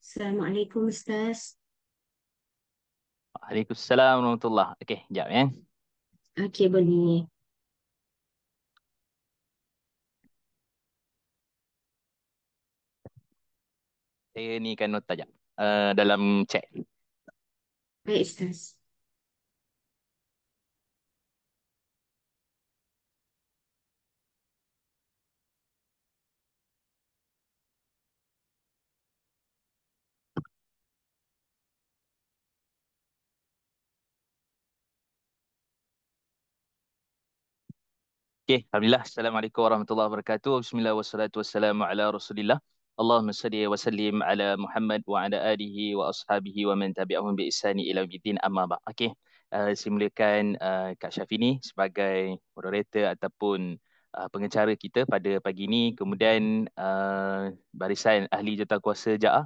Assalamualaikum Ustaz. Waalaikumsalam warahmatullahi. Okey, jap ya. Okey, boleh. Saya ni kan nota jap. Dalam chat. Baik Ustaz. Okey, alhamdulillah. Assalamualaikum warahmatullahi wabarakatuh. Bismillah wassalatu wassalamu ala Rasulillah. Allahumma salli wa sallim ala Muhammad wa ala alihi wa ashabihi wa man tabi'ahum bi ihsani ila yaumiddin amma ba'd. Okey. Saya mulakan Kak Syafini sebagai moderator ataupun pengacara kita pada pagi ini. Kemudian barisan ahli jawatankuasa JAA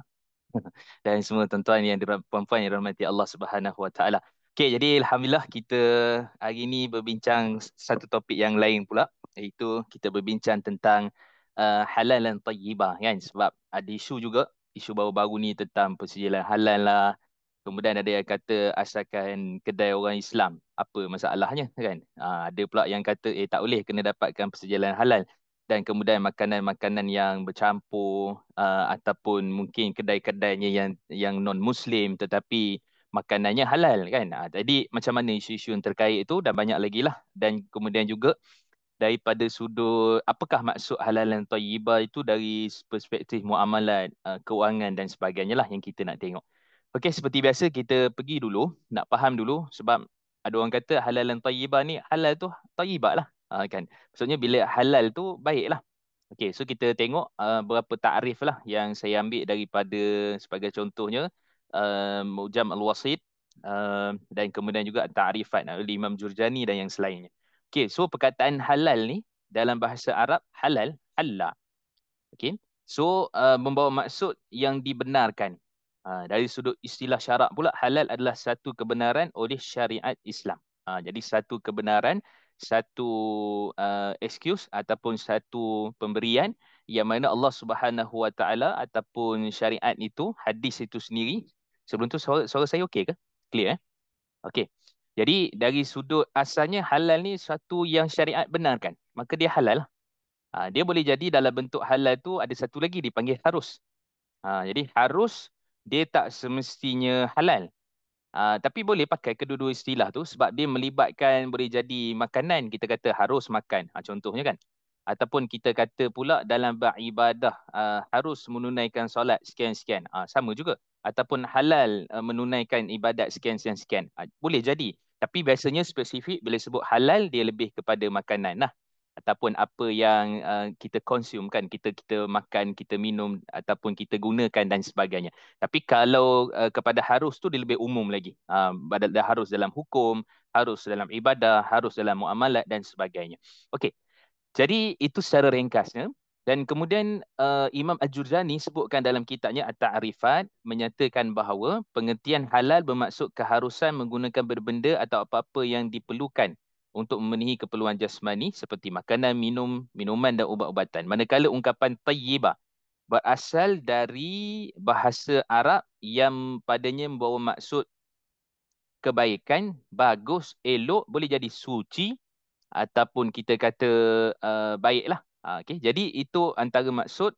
dan semua tuan-tuan yang puan-puan yang dirahmati Allah Subhanahu Wa Taala. Okey, jadi alhamdulillah kita hari ini berbincang satu topik yang lain pula, iaitu kita berbincang tentang halal dan tayyibah kan, sebab ada isu juga, isu baru-baru ni tentang persejalan halal lah. Kemudian ada yang kata asalkan kedai orang Islam, apa masalahnya kan? Ada pula yang kata tak boleh, kena dapatkan persejalan halal. Dan kemudian makanan-makanan yang bercampur ataupun mungkin kedai-kedainya yang non muslim tetapi makanannya halal kan. Jadi macam mana isu-isu yang terkait itu, dan banyak lagi lah. Dan kemudian juga daripada sudut apakah maksud halal dan thayyibah itu dari perspektif muamalat, keuangan dan sebagainya lah yang kita nak tengok. Okey, seperti biasa kita pergi dulu, nak faham dulu, sebab ada orang kata halal dan thayyibah ni, halal tu thayyibah lah. Kan. Maksudnya bila halal tu baik lah. Okey, so kita tengok berapa takrif lah yang saya ambil daripada, sebagai contohnya, Mu'jam Al-Wasit, dan kemudian juga Ta'rifat oleh Imam Jurjani dan yang selainnya. Okey, so perkataan halal ni dalam bahasa Arab, halal, halal. Okey. So membawa maksud yang dibenarkan. Dari sudut istilah syarak pula, halal adalah satu kebenaran oleh syariat Islam. Jadi satu kebenaran, satu excuse ataupun satu pemberian yang mana Allah Subhanahu Wa Taala ataupun syariat itu, hadis itu sendiri. Sebelum tu suara saya okey ke? Clear eh? Okey. Jadi dari sudut asalnya, halal ni satu yang syariat benarkan, maka dia halal. Dia boleh jadi dalam bentuk halal tu ada satu lagi dipanggil harus. Jadi harus dia tak semestinya halal. Tapi boleh pakai kedua-dua istilah tu sebab dia melibatkan, boleh jadi makanan, kita kata harus makan. Contohnya kan. Ataupun kita kata pula dalam beribadah harus menunaikan solat sekian-sekian. Sama juga. Ataupun halal menunaikan ibadat sekian-sekian. Boleh jadi. Tapi biasanya spesifik bila sebut halal, dia lebih kepada makanan lah. Ataupun apa yang kita consume kan, kita makan, kita minum ataupun kita gunakan dan sebagainya. Tapi kalau kepada harus tu dia lebih umum lagi. Harus dalam hukum, harus dalam ibadah, harus dalam muamalat dan sebagainya. Okey. Jadi itu secara ringkasnya. Dan kemudian Imam Al-Jurjani sebutkan dalam kitabnya At-Ta'rifat, menyatakan bahawa pengertian halal bermaksud keharusan menggunakan berbenda atau apa-apa yang diperlukan untuk memenuhi keperluan jasmani seperti makanan, minuman dan ubat-ubatan. Manakala ungkapan tayyibah berasal dari bahasa Arab yang padanya membawa maksud kebaikan, bagus, elok, boleh jadi suci ataupun kita kata baiklah. Okay. Jadi itu antara maksud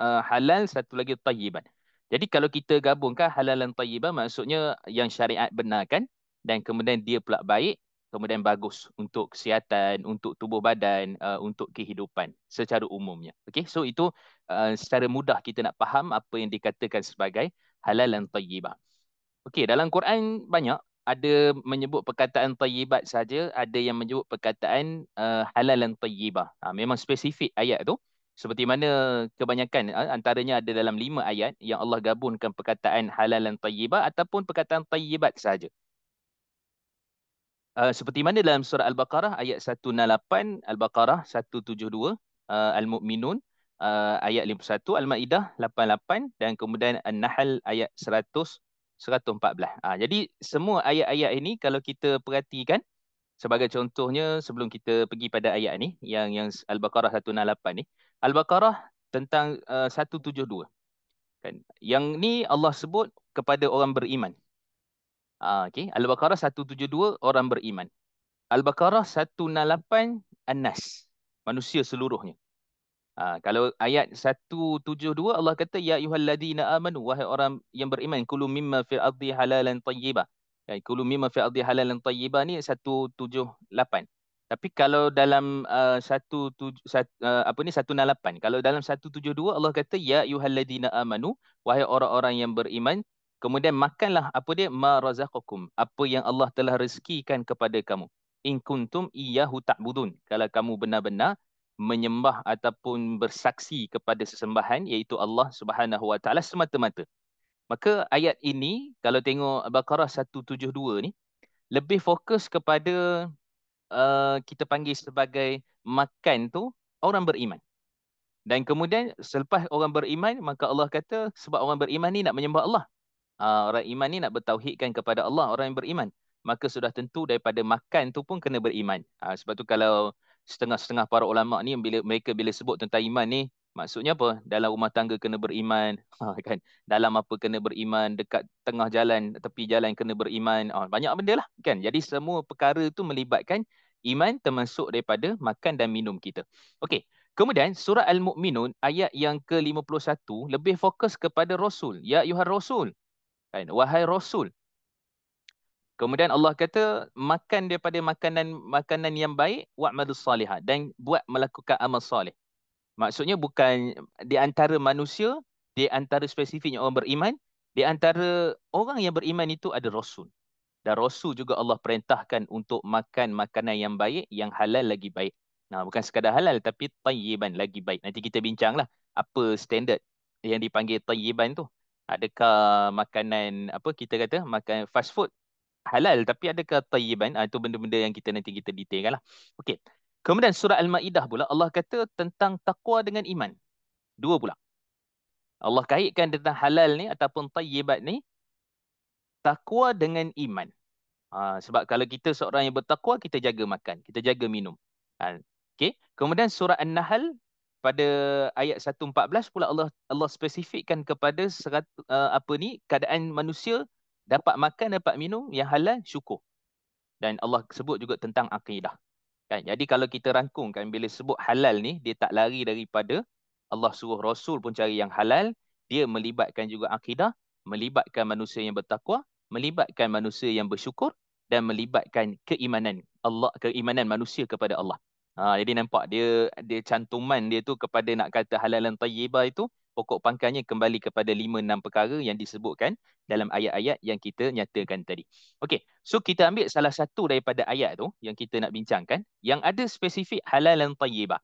halal, satu lagi tayyiban. Jadi kalau kita gabungkan halal dan tayyiban, maksudnya yang syariat benarkan dan kemudian dia pula baik, kemudian bagus untuk kesihatan, untuk tubuh badan, untuk kehidupan secara umumnya. Okay. So itu secara mudah kita nak faham apa yang dikatakan sebagai halal dan tayyibah. Okey, dalam Quran banyak ada menyebut perkataan tayyibat saja, ada yang menyebut perkataan halal dan tayyibah. Memang spesifik ayat tu. Seperti mana kebanyakan antaranya ada dalam 5 ayat yang Allah gabungkan perkataan halal dan tayyibah ataupun perkataan tayyibat saja. Seperti mana dalam surah Al-Baqarah ayat 168, Al-Baqarah 172, Al-Mu'minun ayat 51, Al-Maidah 88 dan kemudian An-Nahl ayat 100, 114. Jadi semua ayat-ayat ini kalau kita perhatikan, sebagai contohnya sebelum kita pergi pada ayat ni yang Al-Baqarah 168 ni, Al-Baqarah tentang 172. Kan? Yang ni Allah sebut kepada orang beriman. Okey, Al-Baqarah 172 orang beriman. Al-Baqarah 168 An-Nas, manusia seluruhnya. Kalau ayat 172 Allah kata ya ayyuhalladzina amanu, wahai orang yang beriman, kulu mimma fil ardi halalan thayyibah. Ya, kulu mimma fil ardi halalan thayyibah ni 178. Tapi kalau dalam 168, kalau dalam 172 Allah kata ya ayyuhalladzina amanu, wahai orang-orang yang beriman, kemudian makanlah apa dia ma razaqakum, apa yang Allah telah rezekikan kepada kamu. In kuntum iyyahu ta'budun, kalau kamu benar-benar menyembah ataupun bersaksi kepada sesembahan iaitu Allah Subhanahu Wa Taala semata-mata. Maka ayat ini kalau tengok Baqarah 172 ni lebih fokus kepada kita panggil sebagai makan tu orang beriman. Dan kemudian selepas orang beriman, maka Allah kata sebab orang beriman ni nak menyembah Allah. Orang iman ni nak bertauhidkan kepada Allah, orang yang beriman. Maka sudah tentu daripada makan tu pun kena beriman. Sebab tu kalau setengah-setengah para ulama ni bila sebut tentang iman ni, maksudnya apa? Dalam rumah tangga kena beriman, kan? Dalam apa kena beriman, dekat tengah jalan, tepi jalan kena beriman. Banyak benda lah, kan? Jadi semua perkara tu melibatkan iman, termasuk daripada makan dan minum kita. Okey. Kemudian surah Al-Mu'minun ayat yang ke-51 lebih fokus kepada Rasul. Ya ayuhar Rasul. Kan? Wahai Rasul. Kemudian Allah kata makan daripada makanan yang baik, wa'malus salihat, dan buat melakukan amal soleh. Maksudnya bukan di antara manusia, di antara spesifiknya orang beriman, di antara orang yang beriman itu ada Rasul. Dan Rasul juga Allah perintahkan untuk makan makanan yang baik, yang halal lagi baik. Nah, bukan sekadar halal tapi tayyiban lagi baik. Nanti kita bincanglah apa standard yang dipanggil tayyiban tu. Adakah makanan apa kita kata makan fast food halal tapi adakah tayyiban? Itu benda-benda yang nanti kita detailkan lah. Okey. Kemudian surah Al-Maidah pula Allah kata tentang takwa dengan iman. Dua pula. Allah kaitkan tentang halal ni ataupun tayyibat ni takwa dengan iman. Sebab kalau kita seorang yang bertakwa, kita jaga makan, kita jaga minum. Okay. Kemudian surah An-Nahl pada ayat 114 pula Allah spesifikkan kepada keadaan manusia dapat makan, dapat minum yang halal, syukur. Dan Allah sebut juga tentang akidah. Kan? Jadi kalau kita rangkumkan bila sebut halal ni, dia tak lari daripada Allah suruh Rasul pun cari yang halal. Dia melibatkan juga akidah, melibatkan manusia yang bertakwa, melibatkan manusia yang bersyukur dan melibatkan keimanan manusia kepada Allah. Jadi nampak dia cantuman dia tu kepada nak kata halal dan tayyibah itu pokok pangkalnya kembali kepada 5-6 perkara yang disebutkan dalam ayat-ayat yang kita nyatakan tadi. Okey, so kita ambil salah satu daripada ayat tu yang kita nak bincangkan yang ada spesifik halal dan tayyibah.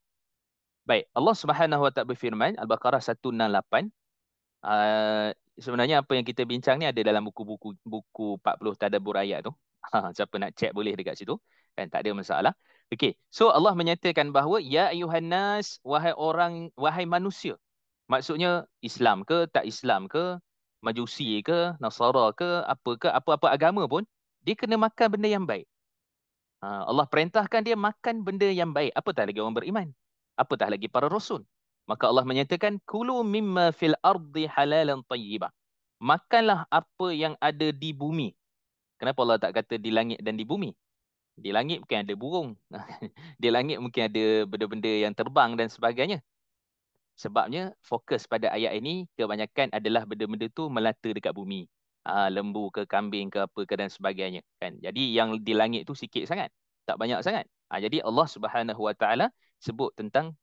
Baik, Allah Subhanahu Wa Taala berfirman Al-Baqarah 168. Sebenarnya apa yang kita bincang ni ada dalam buku 40 tadabbur ayat tu. Siapa nak check boleh dekat situ. Kan tak ada masalah. Okey, so Allah menyatakan bahawa ya ayuhan nas, wahai manusia. Maksudnya Islam ke, tak Islam ke, Majusi ke, Nasara ke, apa-apa agama pun, dia kena makan benda yang baik. Allah perintahkan dia makan benda yang baik. Apatah lagi orang beriman. Apatah lagi para rasul. Maka Allah menyatakan, Kulu mimma fil ardi halalan tayyibah. Makanlah apa yang ada di bumi. Kenapa Allah tak kata di langit dan di bumi? Di langit mungkin ada burung. Di langit mungkin ada benda-benda yang terbang dan sebagainya. Sebabnya fokus pada ayat ini kebanyakan adalah benda-benda tu melata dekat bumi. Lembu ke kambing ke apa ke dan sebagainya kan. Jadi yang di langit tu sikit sangat, tak banyak sangat. Jadi Allah Subhanahu Wa Taala sebut tentang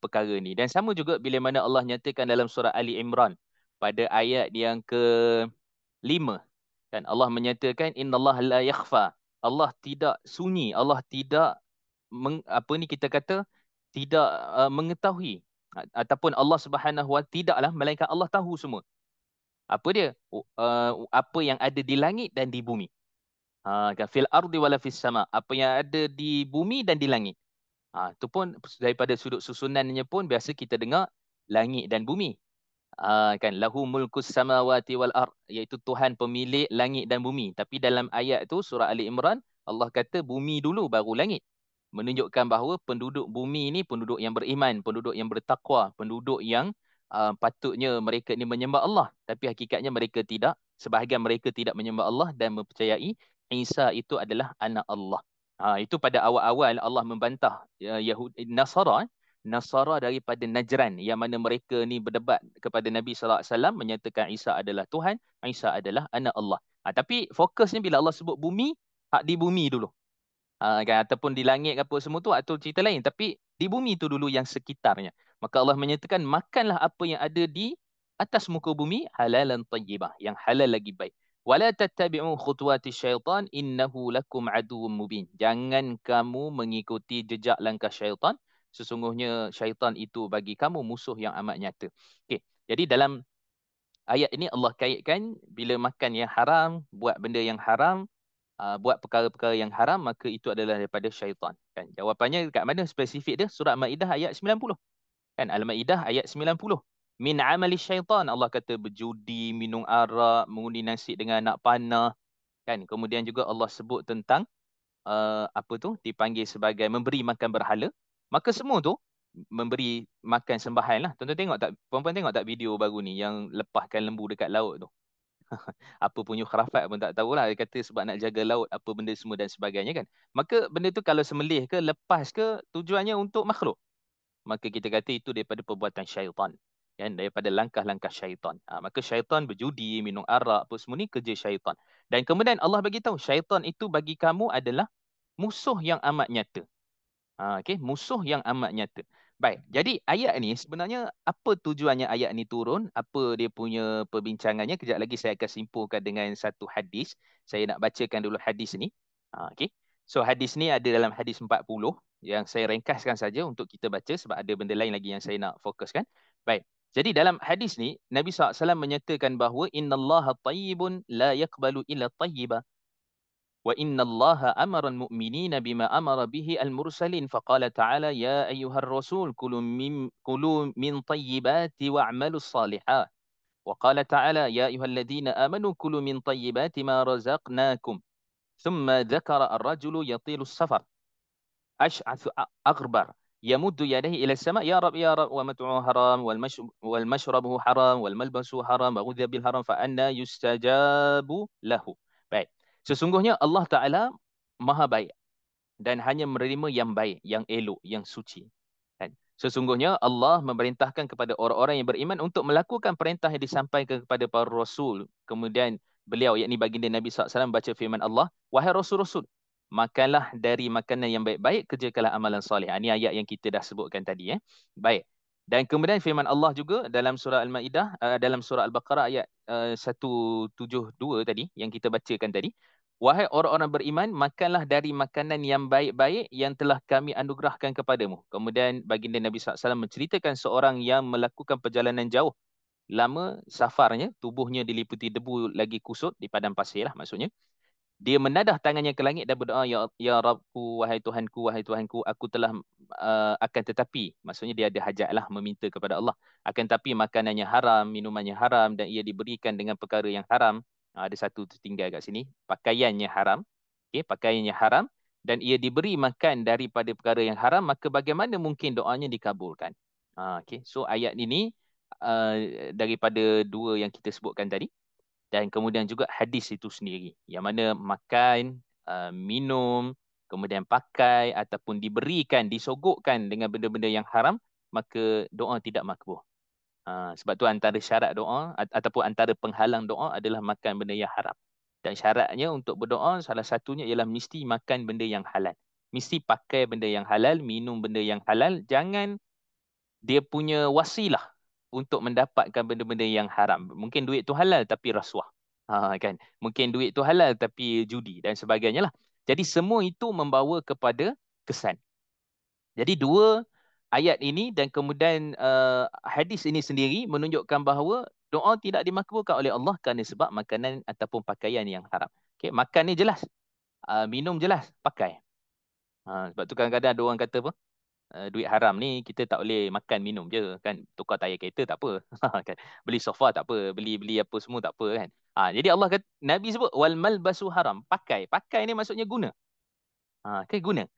perkara ni. Dan sama juga bila mana Allah nyatakan dalam surah Ali Imran pada ayat yang ke-5 kan, Allah menyatakan innallaha la yakhfa. Allah tidak sunyi, Allah tidak kita kata tidak mengetahui ataupun Allah Subhanahu Wa tidaklah melainkan Allah tahu semua. Apa dia? Apa yang ada di langit dan di bumi. Kan fil ardi wala fis sama. Apa yang ada di bumi dan di langit. Itu pun daripada sudut susunannya pun biasa kita dengar langit dan bumi. Kan lahu mulkus samawati wal ard, iaitu Tuhan pemilik langit dan bumi. Tapi dalam ayat tu surah Ali Imran Allah kata bumi dulu baru langit. Menunjukkan bahawa penduduk bumi ini penduduk yang beriman, penduduk yang bertakwa, penduduk yang patutnya mereka ini menyembah Allah, tapi hakikatnya mereka tidak. Sebahagian mereka tidak menyembah Allah dan mempercayai Isa itu adalah anak Allah. Itu pada awal-awal Allah membantah Yahudi Nasara, Nasara daripada Najran, yang mana mereka ni berdebat kepada Nabi sallallahu alaihi wasallam, menyatakan Isa adalah Tuhan, Isa adalah anak Allah. Tapi fokusnya bila Allah sebut bumi, hak di bumi dulu. Kan, ataupun di langit ke apa semua tu atau cerita lain, tapi di bumi tu dulu yang sekitarnya. Maka Allah menyatakan makanlah apa yang ada di atas muka bumi halalan tayyibah, yang halal lagi baik. Wala tattabi'u khutuwati syaitan innahu lakum aduwwum mubin. Jangan kamu mengikuti jejak langkah syaitan, sesungguhnya syaitan itu bagi kamu musuh yang amat nyata. Okey. Jadi dalam ayat ini Allah kaitkan bila makan yang haram, buat benda yang haram, buat perkara-perkara yang haram, maka itu adalah daripada syaitan. Kan? Jawapannya dekat mana spesifik dia? Surah Maidah ayat 90. Kan? Al-Maidah ayat 90. Min amali syaitan. Allah kata berjudi, minum arak, mengundi nasi dengan anak panah. Kan? Kemudian juga Allah sebut tentang apa tu? Dipanggil sebagai memberi makan berhala. Maka semua tu memberi makan sembahan lah. Tuan-tuan tengok tak? Puan-puan tengok tak video baru ni yang lepaskan lembu dekat laut tu? Apa punya khurafat pun tak tahulah. Dia kata sebab nak jaga laut, apa benda semua dan sebagainya kan. Maka benda tu kalau sembelih ke, lepas ke, tujuannya untuk makhluk. Maka kita kata itu daripada perbuatan syaitan. Kan? Daripada langkah-langkah syaitan. Maka syaitan berjudi, minum arak, apa semua ni kerja syaitan. Dan kemudian Allah bagi tahu, syaitan itu bagi kamu adalah musuh yang amat nyata. Okey, musuh yang amat nyata. Baik, jadi ayat ni sebenarnya apa tujuannya ayat ni turun? Apa dia punya perbincangannya? Kejap lagi saya akan simpulkan dengan satu hadis. Saya nak bacakan dulu hadis ni. Okey. So hadis ni ada dalam hadis 40 yang saya ringkaskan saja untuk kita baca sebab ada benda lain lagi yang saya nak fokuskan. Baik. Jadi dalam hadis ni Nabi SAW menyatakan bahawa innallaha tayyibun la yaqbalu illa tayyiba. وإن الله أمر المؤمنين بما أمر به المرسلين فقال تعالى يا أيها الرسول كلوا من طيبات واعملوا الصالحات وقال تعالى يا أيها الذين آمنوا كلوا من طيبات ما رزقناكم ثم ذكر الرجل يطيل السفر أشعث أغبر يمد يديه إلى السماء يا رب ومتعه حرام والمشربه حرام والملبس حرام وغذي بالحرام فأنا يستجاب له. Baik. Sesungguhnya Allah Ta'ala maha baik dan hanya menerima yang baik, yang elok, yang suci. Kan? Sesungguhnya Allah memerintahkan kepada orang-orang yang beriman untuk melakukan perintah yang disampaikan kepada para Rasul. Kemudian beliau, yakni baginda Nabi SAW, baca firman Allah, wahai Rasul-Rasul, makanlah dari makanan yang baik-baik, kerjakanlah amalan soleh. Ini ayat yang kita dah sebutkan tadi. Baik. Dan kemudian firman Allah juga dalam surah Al-Maidah, dalam surah Al-Baqarah ayat 172 tadi, yang kita bacakan tadi. Wahai orang-orang beriman, makanlah dari makanan yang baik-baik yang telah kami anugerahkan kepadamu. Kemudian baginda Nabi SAW menceritakan seorang yang melakukan perjalanan jauh. Lama safarnya, tubuhnya diliputi debu lagi kusut di padang pasir lah maksudnya. Dia menadah tangannya ke langit dan berdoa, ya Rabbku, wahai Tuhanku, aku telah akan tetapi, maksudnya dia ada hajat lah meminta kepada Allah. Akan tetapi makanannya haram, minumannya haram dan ia diberikan dengan perkara yang haram. Ada satu tertinggal kat sini. Pakaiannya haram. Okay, pakaiannya haram dan ia diberi makan daripada perkara yang haram, maka bagaimana mungkin doanya dikabulkan? Okay. So ayat ini daripada dua yang kita sebutkan tadi. Dan kemudian juga hadis itu sendiri, yang mana makan, minum, kemudian pakai ataupun diberikan, disogokkan dengan benda-benda yang haram, maka doa tidak makbul. Sebab tu antara syarat doa ataupun antara penghalang doa adalah makan benda yang haram. Dan syaratnya untuk berdoa salah satunya ialah mesti makan benda yang halal. Mesti pakai benda yang halal, minum benda yang halal. Jangan dia punya wasilah untuk mendapatkan benda-benda yang haram. Mungkin duit tu halal tapi rasuah. Kan? Mungkin duit tu halal tapi judi dan sebagainya lah. Jadi semua itu membawa kepada kesan. Jadi dua ayat ini dan kemudian hadis ini sendiri menunjukkan bahawa doa tidak dimakbulkan oleh Allah kerana sebab makanan ataupun pakaian yang haram. Okay? Makan ni jelas. Minum jelas. Pakai. Sebab tu kadang-kadang ada orang kata apa? Duit haram ni kita tak boleh makan minum je kan, tukar tayar kereta tak apa kan, beli sofa tak apa, beli apa semua tak apa kan. Jadi Allah kata, Nabi sebut wal malbasu haram, pakai ni maksudnya guna. Kan guna.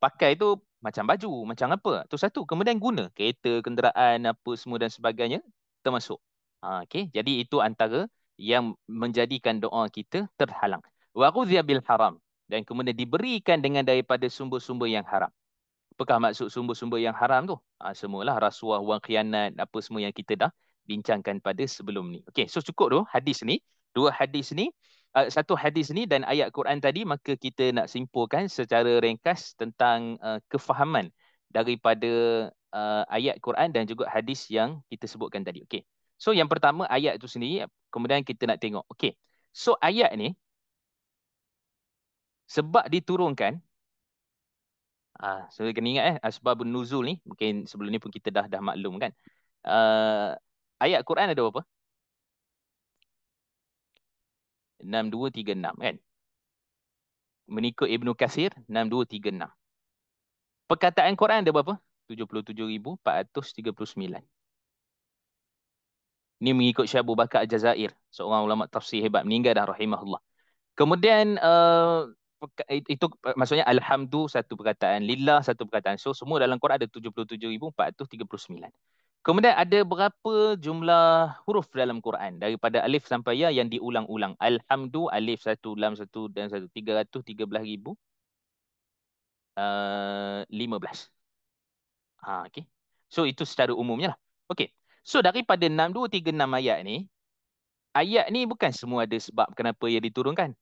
Pakai tu macam baju, macam apa. Tu satu. Kemudian guna kereta, kenderaan, apa semua dan sebagainya termasuk. Okey, jadi itu antara yang menjadikan doa kita terhalang. Wa ghudhiya bil haram, dan kemudian diberikan dengan daripada sumber-sumber yang haram. Apakah maksud sumber-sumber yang haram tu? Semualah rasuah, wang khianat, apa semua yang kita dah bincangkan pada sebelum ni. Okey, so cukup tu hadis ni. Dua hadis ni, satu hadis ni dan ayat Quran tadi, maka kita nak simpulkan secara ringkas tentang kefahaman daripada ayat Quran dan juga hadis yang kita sebutkan tadi. Okey. So yang pertama ayat tu sendiri, kemudian kita nak tengok. Okey. So ayat ni sebab diturunkan. So kena ingat asbabun nuzul ni mungkin sebelum ni pun kita dah maklum kan. Uh, Ayat Quran ada berapa? 6236 kan. Mengikut Ibnu Katsir 6236. Perkataan Quran ada berapa? 77,439. Ni mengikut Syekh Abu Bakar Al-Jazair, seorang ulama tafsir hebat, meninggal dah rahimahullah. Kemudian itu maksudnya alhamdu satu perkataan, lillah satu perkataan. So semua dalam Quran ada 77,439. Kemudian ada berapa jumlah huruf dalam Quran daripada alif sampai ya yang diulang-ulang. Alhamdu alif satu, lam satu dan satu, 313,015. Okey. So itu secara umumnya lah. Okey. So daripada 6236 ayat ni, ayat ni bukan semua ada sebab kenapa ia diturunkan.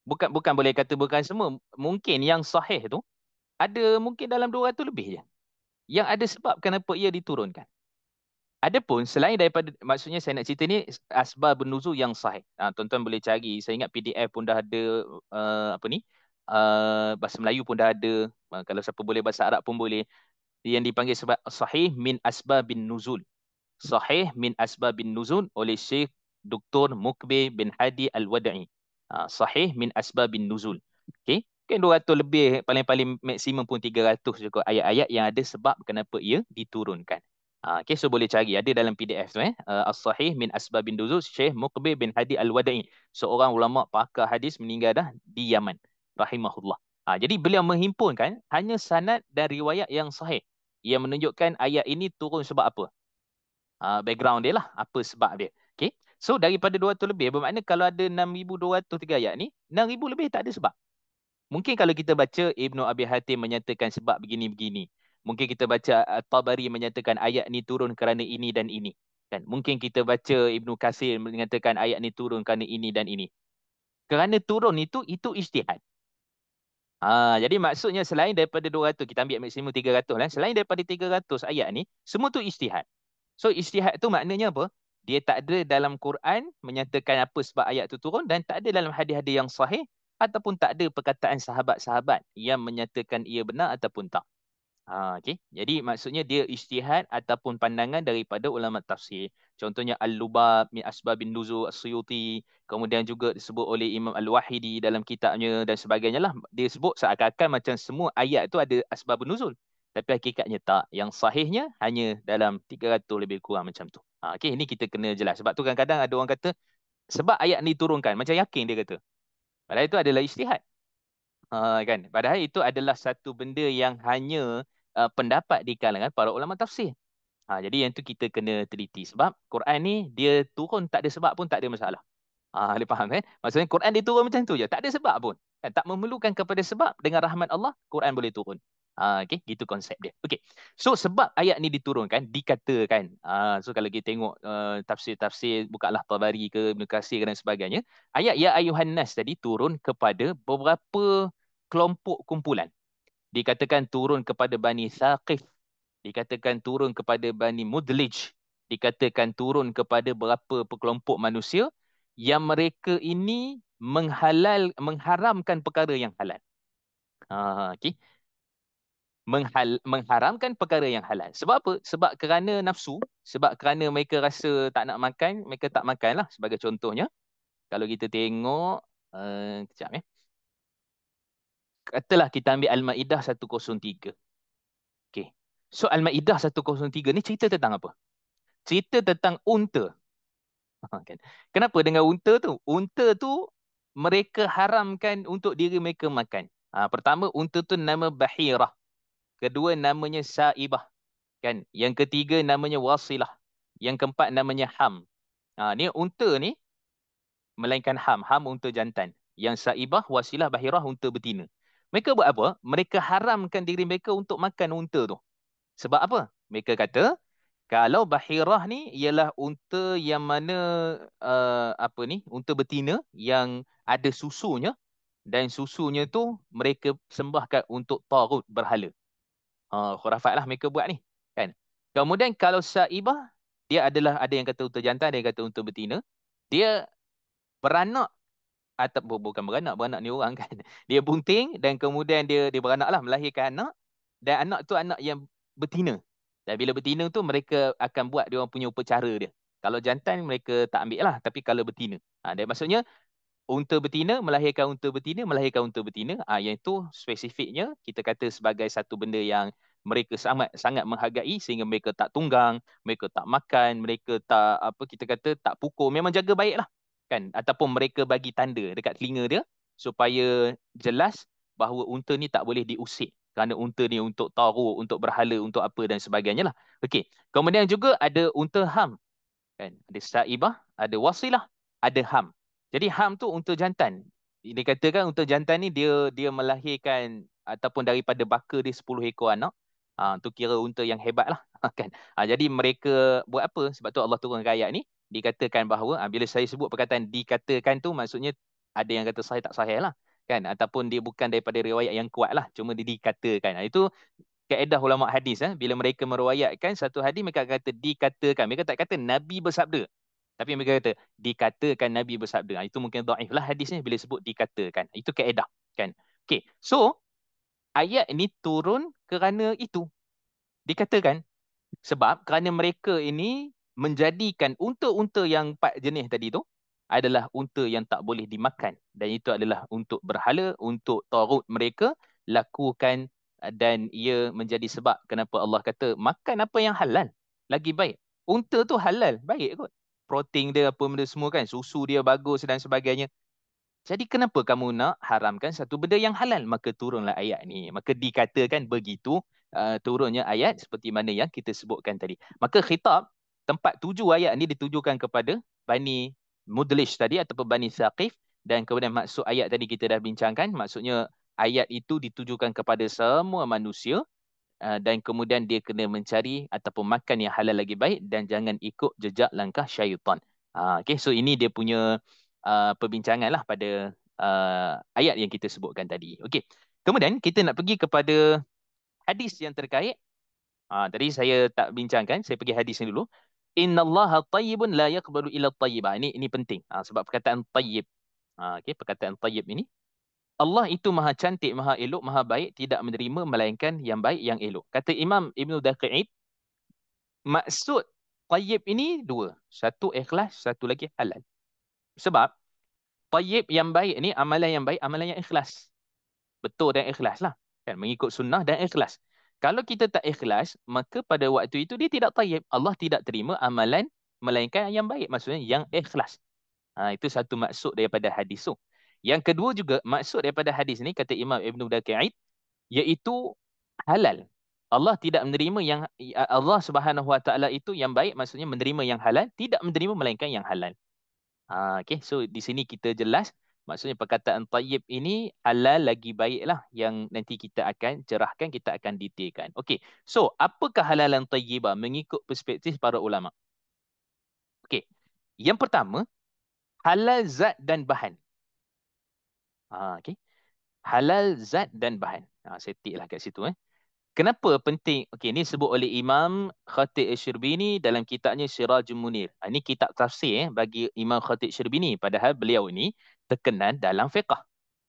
Bukan boleh kata bukan semua. Mungkin yang sahih tu ada mungkin dalam 200 lebih je. Yang ada sebab kenapa ia diturunkan. Adapun selain daripada, maksudnya saya nak cerita ni asbabun nuzul yang sahih. Tuan-tuan boleh cari. Saya ingat PDF pun dah ada apa ni? Bahasa Melayu pun dah ada. Kalau siapa boleh bahasa Arab pun boleh. Yang dipanggil sebab sahih min asbabin nuzul. Sahih min asbabin nuzul oleh Syekh Dr. Mukbir bin Hadi Al-Wada'i. Sahih min asbabin nuzul. Okey. Mungkin 200 lebih, paling-paling maksimum pun 300 juga ayat-ayat yang ada sebab kenapa ia diturunkan. Okey, so boleh cari. Ada dalam PDF tu. As-Sahih min asbabin nuzul, Syekh Mukbir bin Hadi Al-Wada'i. Seorang ulama pakar hadis, meninggal dah di Yaman. Rahimahullah. Jadi beliau menghimpunkan hanya sanad dan riwayat yang sahih. Ia menunjukkan ayat ini turun sebab apa. Background dia lah, apa sebab dia. Okay. So daripada 200 lebih, bermakna kalau ada 6,203 ayat ni, 6,000 lebih tak ada sebab. Mungkin kalau kita baca Ibnu Abi Hatim menyatakan sebab begini-begini. Mungkin kita baca At-Tabari menyatakan ayat ni turun kerana ini dan ini. Kan? Mungkin kita baca Ibnu Katsir menyatakan ayat ni turun kerana ini dan ini. Kerana turun itu ijtihad. Jadi maksudnya selain daripada 200, kita ambil maksimum 300 lah. Selain daripada 300 ayat ni, semua tu ijtihad. So ijtihad tu maknanya apa? Dia tak ada dalam Quran menyatakan apa sebab ayat tu turun, dan tak ada dalam hadis-hadis yang sahih, ataupun tak ada perkataan sahabat-sahabat yang menyatakan ia benar ataupun tak. Okay. Jadi maksudnya dia ijtihad ataupun pandangan daripada ulama tafsir. Contohnya Al-Lubab min Asbabin Nuzul As-Suyuti, kemudian juga disebut oleh Imam Al-Wahidi dalam kitabnya dan sebagainya lah. Dia sebut seakan-akan macam semua ayat tu ada asbabun nuzul. Tapi hakikatnya tak. Yang sahihnya hanya dalam 300 lebih kurang macam tu. Okay, ini kita kena jelas. Sebab tu kadang-kadang ada orang kata sebab ayat ni turunkan, macam yakin dia kata. Padahal itu adalah ijtihad. Kan? Padahal itu adalah satu benda yang hanya pendapat di kalangan para ulama tafsir. Jadi yang tu kita kena teliti. Sebab Quran ni dia turun tak ada sebab pun tak ada masalah. Boleh faham kan? Maksudnya Quran dia turun macam tu je. Tak ada sebab pun. Kan? Tak memerlukan kepada sebab. Dengan rahmat Allah, Quran boleh turun. Okay, gitu konsep dia. Okay. So sebab ayat ni diturunkan, dikatakan. So kalau kita tengok tafsir-tafsir, bukalah Tabari ke Ibn Katsir dan sebagainya. Ayat Ya Ayuhan Nas tadi turun kepada beberapa kelompok kumpulan. Dikatakan turun kepada Bani Thaqif. Dikatakan turun kepada Bani Mudlij. Dikatakan turun kepada beberapa kelompok manusia yang mereka ini mengharamkan perkara yang halal. Okay. Mengharamkan perkara yang halal. Sebab apa? Sebab kerana nafsu, sebab kerana mereka rasa tak nak makan, mereka tak makan lah. Sebagai contohnya, kalau kita tengok, kejap ya. Katalah kita ambil Al-Ma'idah 103. Okay. So Al-Ma'idah 103 ni cerita tentang apa? Cerita tentang unta. Kan? Kenapa dengan unta tu? Unta tu mereka haramkan untuk diri mereka makan. Pertama, unta tu nama Bahirah. Kedua namanya saibah. Kan? Yang ketiga namanya wasilah. Yang keempat namanya ham. Ni unta ni melainkan ham. Ham unta jantan. Yang saibah, wasilah, bahirah unta betina. Mereka buat apa? Mereka haramkan diri mereka untuk makan unta tu. Sebab apa? Mereka kata, kalau bahirah ni ialah unta yang mana apa ni? Unta betina yang ada susunya, dan susunya tu mereka sembahkan untuk tagut berhala. Khurafat lah mereka buat ni. Kan? Kemudian kalau saibah, dia adalah ada yang kata unta jantan, ada yang kata unta betina. Dia beranak atau bukan beranak, beranak ni orang kan. Dia bunting dan kemudian dia beranak lah, melahirkan anak, dan anak tu anak yang betina. Dan bila betina tu mereka akan buat dia orang punya upacara dia. Kalau jantan mereka tak ambil lah, tapi kalau betina. Dan maksudnya unta betina melahirkan unta betina. Yang itu spesifiknya kita kata sebagai satu benda yang mereka sangat sangat menghargai, sehingga mereka tak tunggang, mereka tak makan, mereka tak apa kita kata tak pukul, memang jaga baik lah kan, ataupun mereka bagi tanda dekat telinga dia supaya jelas bahawa unta ni tak boleh diusik, kerana unta ni untuk taruh, untuk berhala, untuk apa dan sebagainya lah. Okey, kemudian juga ada unta ham. Kan, ada saibah, ada wasilah, ada ham. Jadi ham tu unta jantan. Dikatakan unta jantan ni dia dia melahirkan ataupun daripada baka dia 10 ekor anak. Tu kira unta yang hebat lah. Kan. Jadi mereka buat apa? Sebab tu Allah turunkan ayat ni, dikatakan bahawa bila saya sebut perkataan dikatakan tu, maksudnya ada yang kata sahih tak sahih lah. Kan, ataupun dia bukan daripada riwayat yang kuat lah, cuma dia dikatakan. Itu kaedah ulama hadis, bila mereka meruayatkan satu hadis, mereka kata dikatakan, mereka tak kata Nabi bersabda, tapi mereka kata dikatakan Nabi bersabda. Itu mungkin dhaif lah hadisnya bila sebut dikatakan. Itu kaedah kan. Okay, so ayat ini turun kerana itu, dikatakan. Sebab kerana mereka ini menjadikan unta-unta yang 4 jenis tadi tu adalah unta yang tak boleh dimakan. Dan itu adalah untuk berhala, untuk tagut mereka lakukan, dan ia menjadi sebab kenapa Allah kata makan apa yang halal. Lagi baik. Unta tu halal, baik kot. Protein dia apa benda semua kan, susu dia bagus dan sebagainya. Jadi kenapa kamu nak haramkan satu benda yang halal? Maka turunlah ayat ni. Maka dikatakan begitu turunnya ayat seperti mana yang kita sebutkan tadi. Maka khitab tempat tuju ayat ni ditujukan kepada Bani Mudlish tadi ataupun Bani Thaqif, dan kemudian maksud ayat tadi kita dah bincangkan. Maksudnya ayat itu ditujukan kepada semua manusia, dan kemudian dia kena mencari ataupun makan yang halal lagi baik dan jangan ikut jejak langkah syaitan. Okay, so ini dia punya perbincangan lah pada ayat yang kita sebutkan tadi. Okay, kemudian kita nak pergi kepada hadis yang terkait. Tadi saya tak bincangkan, saya pergi hadis ni dulu. Innallaha tayyibun la yaqbalu illa tayyibah. Ini penting. Sebab perkataan tayyib. Okay, perkataan tayyib ini, Allah itu maha cantik, maha elok, maha baik, tidak menerima melainkan yang baik, yang elok. Kata Imam Ibn Daqi'id, maksud tayyib ini dua. Satu ikhlas, satu lagi halal. Sebab tayyib yang baik ni, amalan yang baik, amalan yang ikhlas. Betul dan ikhlas lah. Kan? Mengikut sunnah dan ikhlas. Kalau kita tak ikhlas, maka pada waktu itu dia tidak tayyib. Allah tidak terima amalan melainkan yang baik. Maksudnya yang ikhlas. Itu satu maksud daripada hadis tu. Yang kedua juga, maksud daripada hadis ni, kata Imam Ibn Daqi'id, iaitu halal. Allah tidak menerima yang, Allah Subhanahu Wa Taala itu yang baik, maksudnya menerima yang halal, tidak menerima melainkan yang halal. Okay, so di sini kita jelas, maksudnya perkataan tayyib ini halal lagi baiklah, yang nanti kita akan cerahkan, kita akan detailkan. Okay, so apa kehalalan tayyibah mengikut perspektif para ulama? Okay, yang pertama, halal zat dan bahan. Okay, halal zat dan bahan. Saya tiklah kat situ. Kenapa penting? Okey, ini sebut oleh Imam Khatib Asy-Syirbini dalam kitabnya Sirajul Munir. Ini kitab tafsir bagi Imam Khatib Asy-Syirbini, padahal beliau ini terkenal dalam fiqh.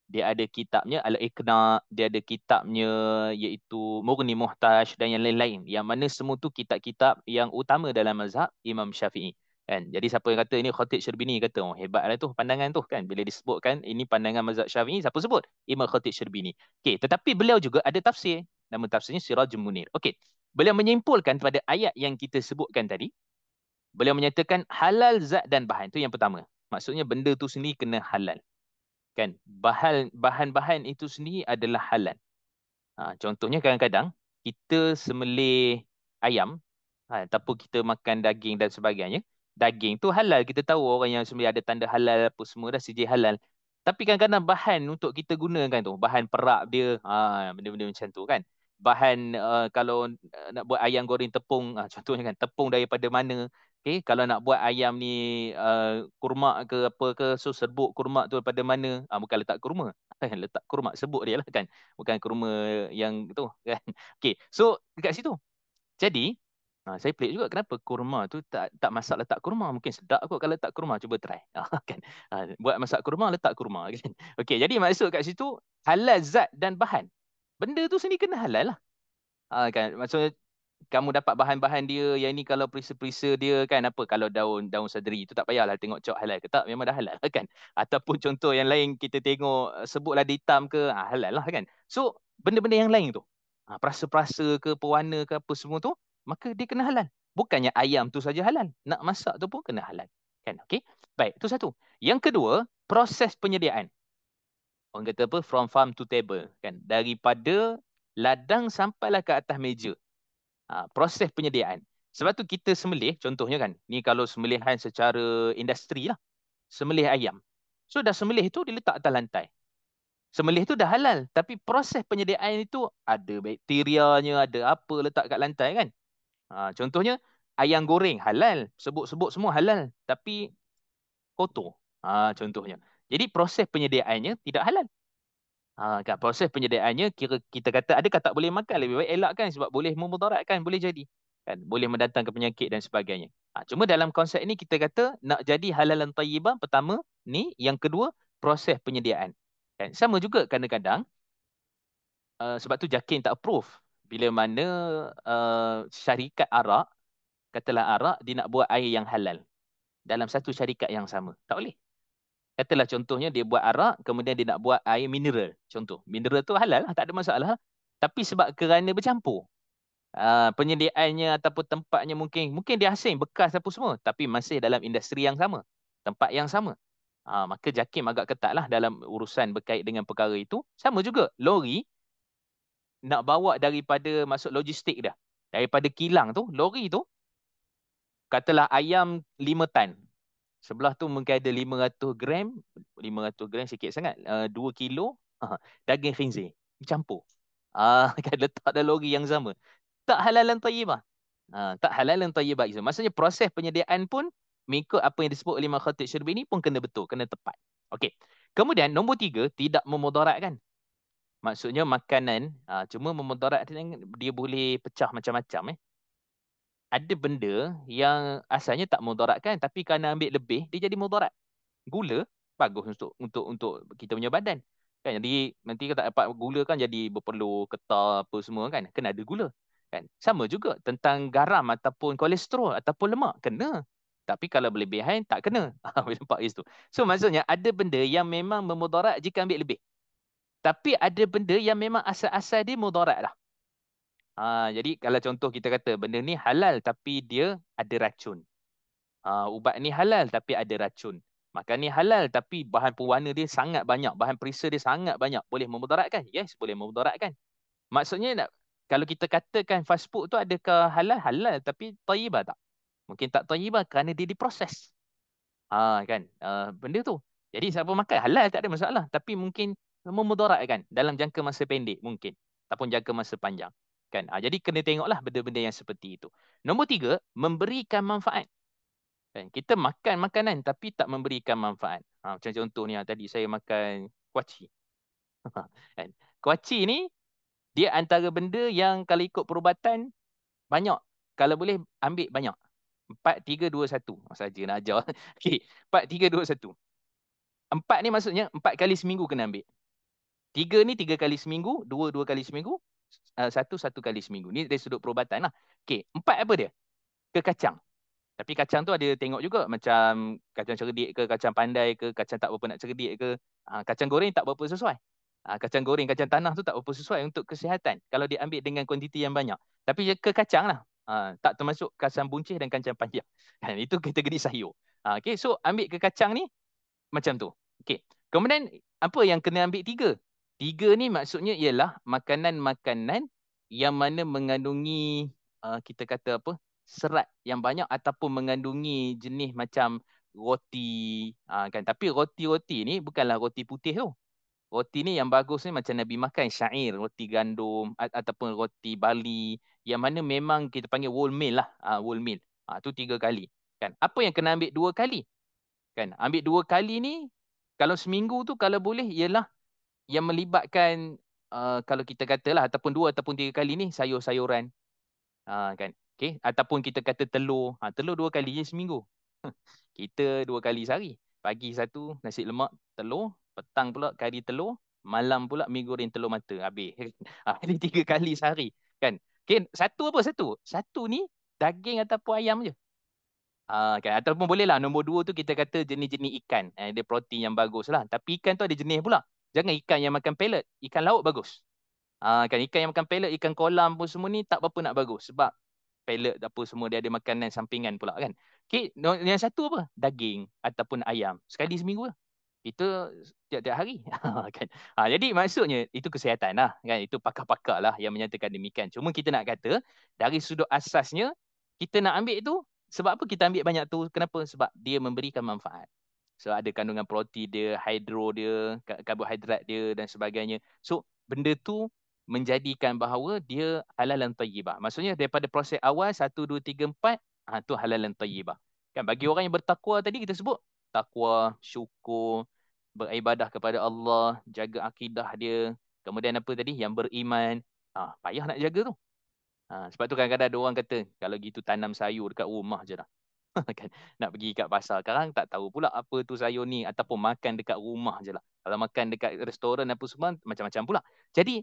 Dia ada kitabnya Al-Iqna, dia ada kitabnya iaitu Mughni Muhtaj dan yang lain-lain. Yang mana semua tu kitab-kitab yang utama dalam mazhab Imam Syafi'i. Kan? Jadi siapa yang kata ini Khatib Syirbini kata, hebatlah tu pandangan tu kan. Bila disebutkan ini pandangan mazhab Syafi'i, siapa sebut? Imam Khatib Syirbini. Okey, tetapi beliau juga ada tafsir. Nama tafsirnya Sirajul Munir. Okey. Beliau menyimpulkan pada ayat yang kita sebutkan tadi. Beliau menyatakan halal zat dan bahan. Itu yang pertama. Maksudnya benda tu sendiri kena halal. Kan? Bahan-bahan itu sendiri adalah halal. Contohnya kadang-kadang kita sembelih ayam, ataupun kita makan daging dan sebagainya, daging tu halal. Kita tahu orang yang sembelih ada tanda halal apa semua dah, sijil halal. Tapi kadang-kadang bahan untuk kita gunakan tu, bahan perak dia, benda-benda macam tu kan. Bahan kalau nak buat ayam goreng tepung, contohnya kan, tepung daripada mana. Okay, kalau nak buat ayam ni kurma ke apa ke, so serbuk kurma tu daripada mana. Bukan letak kurma, letak kurma, sebut dia lah kan. Bukan kurma yang tu kan. Okay, so dekat situ. Jadi, saya pelik juga kenapa kurma tu tak tak masak letak kurma. Mungkin sedap kot kalau letak kurma. Cuba try. Kan? Buat masak kurma, letak kurma. Kan? Okey, jadi maksud kat situ, halal zat dan bahan. Benda tu sendiri kena halal lah. Kan? Maksudnya, kamu dapat bahan-bahan dia, yang ni kalau perisa-perisa dia kan, apa, kalau daun daun sederi tu tak payahlah tengok cok halal ke tak, memang dah halal kan. Ataupun contoh yang lain kita tengok, sebutlah dia hitam ke, halal lah kan. So benda-benda yang lain tu, perasa-perasa ke, pewarna ke apa semua tu, maka dia kena halal. Bukannya ayam tu saja halal, nak masak tu pun kena halal kan. Okey, baik, itu satu. Yang kedua, proses penyediaan. Orang kata apa, from farm to table kan, daripada ladang sampailah ke atas meja. Proses penyediaan. Sebab tu kita sembelih, contohnya kan, ni kalau sembelihan secara industri lah, sembelih ayam. So dah sembelih tu diletak atas lantai. Sembelih tu dah halal, tapi proses penyediaan itu ada bakterianya, ada apa letak kat lantai kan. Contohnya, ayam goreng halal, sebut-sebut semua halal, tapi kotor. Contohnya. Jadi proses penyediaannya tidak halal. Kat proses penyediaannya, kira kita kata adakah tak boleh makan, lebih baik elakkan sebab boleh memudaratkan, boleh jadi kan, boleh mendatangkan penyakit dan sebagainya. Cuma dalam konsep ini kita kata nak jadi halalan thayyibah, pertama ni, yang kedua proses penyediaan kan. Sama juga kadang-kadang sebab tu JAKIM tak approve bila mana syarikat arak, katalah arak dia nak buat air yang halal dalam satu syarikat yang sama, tak boleh. Katalah contohnya dia buat arak, kemudian dia nak buat air mineral. Contoh, mineral tu halal lah, tak ada masalah. Tapi sebab kerana bercampur, penyediaannya ataupun tempatnya mungkin mungkin dia asing, bekas apa semua, tapi masih dalam industri yang sama, tempat yang sama. Maka JAKIM agak ketat lah dalam urusan berkait dengan perkara itu. Sama juga, lori nak bawa daripada, masuk logistik dia, daripada kilang tu, lori tu, katalah ayam 5 tan. Sebelah tu mungkin ada 500 gram, 500 gram sikit sangat, 2 kilo daging khinzir campur. Kan letak dalam lori yang sama. Tak halalan thayyibah. Tak halalan thayyibah itu. Maksudnya proses penyediaan pun mengikut apa yang disebut oleh Imam Khatib Syarbini pun kena betul, kena tepat. Okey. Kemudian nombor 3, tidak memudaratkan. Maksudnya makanan, cuma memudaratkan dia boleh pecah macam-macam. Ada benda yang asalnya tak mudaratkan, tapi kerana ambil lebih dia jadi mudarat. Gula bagus untuk kita punya badan kan. Jadi nanti kita tak dapat gula kan, jadi berpeluh, getah apa semua kan, kena ada gula kan. Sama juga tentang garam ataupun kolesterol ataupun lemak, kena. Tapi kalau berlebihan tak kena. Nampak itu. So maksudnya ada benda yang memang memudarat jika ambil lebih, tapi ada benda yang memang asal-asal dia mudarat lah. Jadi kalau contoh kita kata benda ni halal tapi dia ada racun. Ubat ni halal tapi ada racun. Makan ni halal tapi bahan pewarna dia sangat banyak, bahan perisa dia sangat banyak. Boleh memudaratkan? Yes, boleh memudaratkan. Maksudnya kalau kita katakan fast food tu adakah halal? Halal tapi thayyibah tak? Mungkin tak thayyibah kerana dia diproses. Kan? Benda tu. Jadi siapa makan halal tak ada masalah, tapi mungkin memudaratkan dalam jangka masa pendek mungkin, ataupun jangka masa panjang. Kan? Jadi kena tengoklah benda-benda yang seperti itu. Nombor 3, memberikan manfaat. Kan? Kita makan makanan tapi tak memberikan manfaat. Macam contoh ni, tadi saya makan kuaci. Kan? Kuaci ni dia antara benda yang kalau ikut perubatan banyak. Kalau boleh ambil banyak. 4, 3, 2, 1. Saja nak ajar. Okey, 4, 3, 2, 1. 4 ni maksudnya 4 kali seminggu kena ambil. 3 ni 3 kali seminggu, 2, 2 kali seminggu, 1, 1 kali seminggu. Ni dari sudut perubatan lah. Okey, 4 apa dia? Kekacang. Tapi kacang tu ada tengok juga, macam kacang cerdik ke, kacang pandai ke, kacang tak berapa nak cerdik ke. Kacang goreng tak berapa sesuai. Kacang goreng, kacang tanah tu tak berapa sesuai untuk kesihatan kalau diambil dengan kuantiti yang banyak. Tapi ke kacang lah. Tak termasuk kacang buncit dan kacang panjang. Itu kategori sayur. Okay, so ambil ke kacang ni macam tu. Okay. Kemudian apa yang kena ambil 3? 3 ni maksudnya ialah makanan-makanan yang mana mengandungi kita kata apa, serat yang banyak ataupun mengandungi jenis macam roti, kan. Tapi roti-roti ni bukanlah roti putih tu. Roti ni yang bagus ni macam Nabi makan syair, roti gandum ataupun roti Bali yang mana memang kita panggil wholemeal lah, wholemeal. Tu 3 kali. Kan? Apa yang kena ambil 2 kali? Kan? Ambil 2 kali ni kalau seminggu tu kalau boleh ialah yang melibatkan kalau kita katalah ataupun 2 ataupun 3 kali ni sayur-sayuran, kan. Okey, ataupun kita kata telur. Telur 2 kali je seminggu. Kita 2 kali sehari. Pagi satu nasi lemak telur, petang pula kari telur, malam pula mi goreng telur mata. Habis. Ini 3 kali sehari. Kan? Okay, satu apa satu? Satu ni daging ataupun ayam je. Kan? Ataupun boleh lah nombor 2 tu kita kata jenis-jenis ikan. Dia protein yang bagus lah. Tapi ikan tu ada jenis pula. Jangan ikan yang makan pellet. Ikan laut bagus. Kan ikan yang makan pellet, ikan kolam pun semua ni tak apa-apa nak bagus. Sebab pellet apa semua dia ada makanan sampingan pula kan. Okay, yang satu apa? Daging ataupun ayam. Sekali seminggu lah. Kita tiap-tiap hari. Kan? Jadi maksudnya itu kesihatan lah. Kan? Itu pakar-pakar lah yang menyatakan demikian. Cuma kita nak kata dari sudut asasnya kita nak ambil tu sebab apa kita ambil banyak tu? Kenapa? Sebab dia memberikan manfaat. So ada kandungan protein dia, hidro dia, karbohidrat dia dan sebagainya. So benda tu menjadikan bahawa dia halalan tayyibah. Maksudnya daripada proses awal 1, 2, 3, 4, tu halalan tayyibah. Kan bagi orang yang bertakwa tadi kita sebut takwa, syukur, beribadah kepada Allah, jaga akidah dia. Kemudian apa tadi? Yang beriman. Payah nak jaga tu. Sebab tu kadang-kadang ada orang kata kalau gitu tanam sayur dekat rumah je lah. Kan nak pergi kat pasar sekarang tak tahu pula apa tu sayur ni ataupun makan dekat rumah je lah. Kalau makan dekat restoran apa semua macam-macam pula. Jadi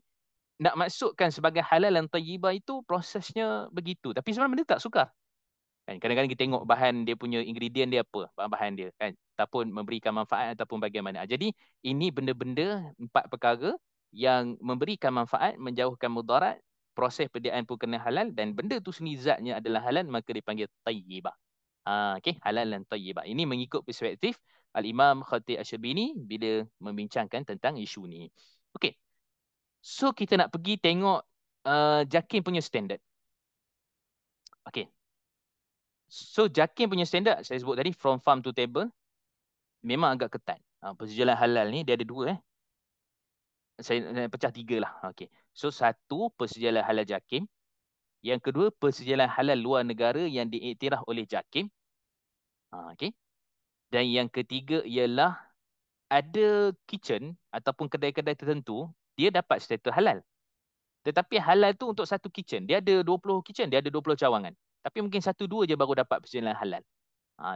nak masukkan sebagai halal dan tayyibah itu prosesnya begitu. Tapi sebenarnya benda tak sukar. Kan kadang-kadang kita tengok bahan dia punya ingredient dia apa, bahan-bahan dia kan ataupun memberikan manfaat ataupun bagaimana. Jadi ini benda-benda 4 perkara yang memberikan manfaat, menjauhkan mudarat, proses penyediaan pun kena halal dan benda tu sendiri zatnya adalah halal maka dipanggil tayyibah. Okey, halal dan tayyibah. Ini mengikut perspektif Al-Imam Khatib Asy-Syarbini bila membincangkan tentang isu ni. Okey. So kita nak pergi tengok JAKIM punya standard. Okey. So JAKIM punya standard saya sebut tadi from farm to table memang agak ketat. Persejalan halal ni dia ada 2 Saya pecah 3 lah. Okey. So satu persejalan halal JAKIM, yang kedua persejalan halal luar negara yang diiktiraf oleh JAKIM. Okey. Dan yang ketiga ialah ada kitchen ataupun kedai-kedai tertentu dia dapat status halal. Tetapi halal tu untuk satu kitchen. Dia ada 20 kitchen, dia ada 20 cawangan. Tapi mungkin 1-2 je baru dapat persetujuan halal.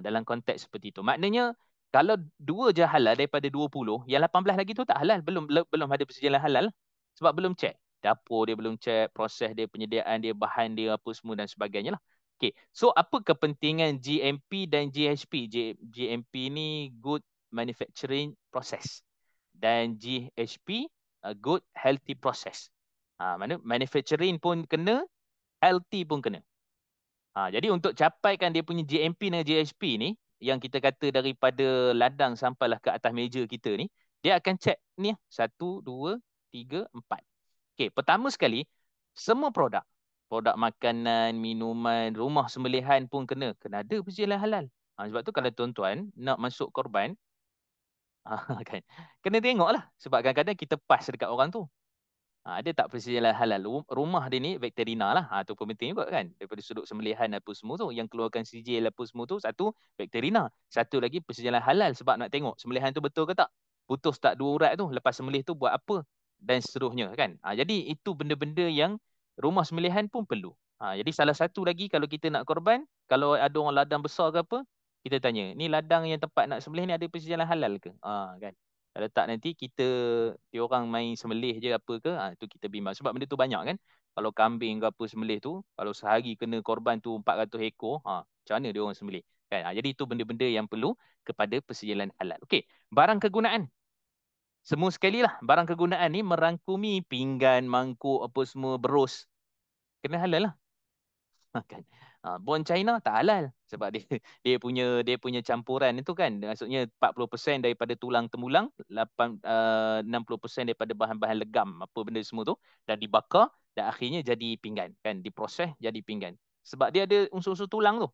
Dalam konteks seperti itu. Maknanya kalau 2 je halal daripada 20, yang 18 lagi tu tak halal, belum ada persetujuan halal sebab belum check. Dapur dia belum check, proses dia, penyediaan dia, bahan dia apa semua dan sebagainya lah. Okay. So apa kepentingan GMP dan GHP? GMP ni Good Manufacturing Process dan GHP Good Healthy Process. Mana manufacturing pun kena, healthy pun kena. Jadi untuk capaikan dia punya GMP dan GHP ni, yang kita kata daripada ladang sampailah ke atas meja kita ni, dia akan check ni 1, 2, 3, 4. Okey, pertama sekali, semua produk, produk makanan, minuman, rumah sembelihan pun kena ada persetujuan halal. Sebab tu kalau tuan-tuan nak masuk korban, kan, kena tengoklah. Sebab kadang-kadang kita pas dekat orang tu. Ada tak persetujuan halal? Rumah dia ni veterina lah. Tu pun penting juga kan. Daripada sudut sembelihan apa semua tu. Yang keluarkan sijil apa semua tu. Satu, veterina. Satu lagi persetujuan halal. Sebab nak tengok sembelihan tu betul ke tak. Putus tak 2 urat tu. Lepas sembelih tu buat apa. Dan seterusnya kan. Jadi itu benda-benda yang rumah sembelihan pun perlu. Jadi salah satu lagi kalau kita nak korban. Kalau ada orang ladang besar ke apa. Kita tanya. Ni ladang yang tempat nak sembelih ni ada persetujuan halal ke? Kan. Kalau tak nanti kita dia orang main sembelih je apa ke, tu kita bimbang. Sebab benda tu banyak kan. Kalau kambing ke apa sembelih tu, kalau sehari kena korban tu 400 ekor, macam mana dia orang sembelih? Kan? Jadi itu benda-benda yang perlu kepada persetujuan halal. Okey, barang kegunaan. Semua sekali lah, barang kegunaan ni merangkumi pinggan, mangkuk, apa semua, berus. Kena halal lah. Kan? Bond China tak halal sebab dia dia punya campuran itu kan, maksudnya 40% daripada tulang temulang, 60% daripada bahan-bahan legam apa benda semua tu, dan dibakar dan akhirnya jadi pinggan kan, diproses jadi pinggan sebab dia ada unsur-unsur tulang tu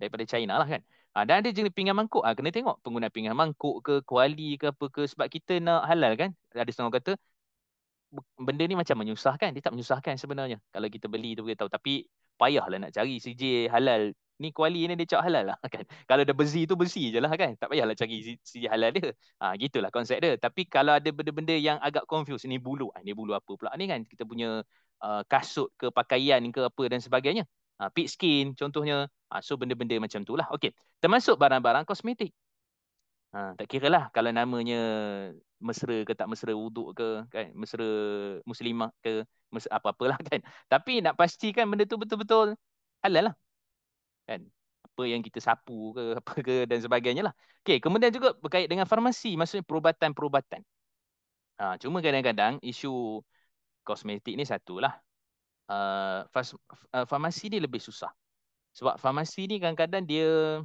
daripada China lah kan. Dan ada jenis pinggan mangkuk, kena tengok penggunaan pinggan mangkuk ke, kuali ke apa ke, sebab kita nak halal kan. Ada setengah kata benda ni macam menyusahkan. Dia tak menyusahkan sebenarnya. Kalau kita beli tu kita tahu. Tapi payahlah nak cari CJ halal. Ni kuali ni dia cakap halal lah kan. Kalau ada besi tu besi je lah kan. Tak payahlah cari CJ halal dia. Gitulah konsep dia. Tapi kalau ada benda-benda yang agak confuse. Ni bulu. Ni bulu apa pula ni kan. Kita punya kasut ke pakaian ke apa dan sebagainya. Pig skin contohnya. So benda-benda macam tu lah. Okey. Termasuk barang-barang kosmetik. Tak kira lah kalau namanya mesra ke tak mesra, wuduk ke kan, mesra muslimah ke, apa-apalah kan. Tapi nak pastikan benda tu betul-betul halal lah kan. Apa yang kita sapu ke apa ke dan sebagainya lah. Okey, kemudian juga berkait dengan farmasi, maksudnya perubatan-perubatan. Cuma kadang-kadang isu kosmetik ni satulah. Farmasi ni lebih susah. Sebab farmasi ni kadang-kadang dia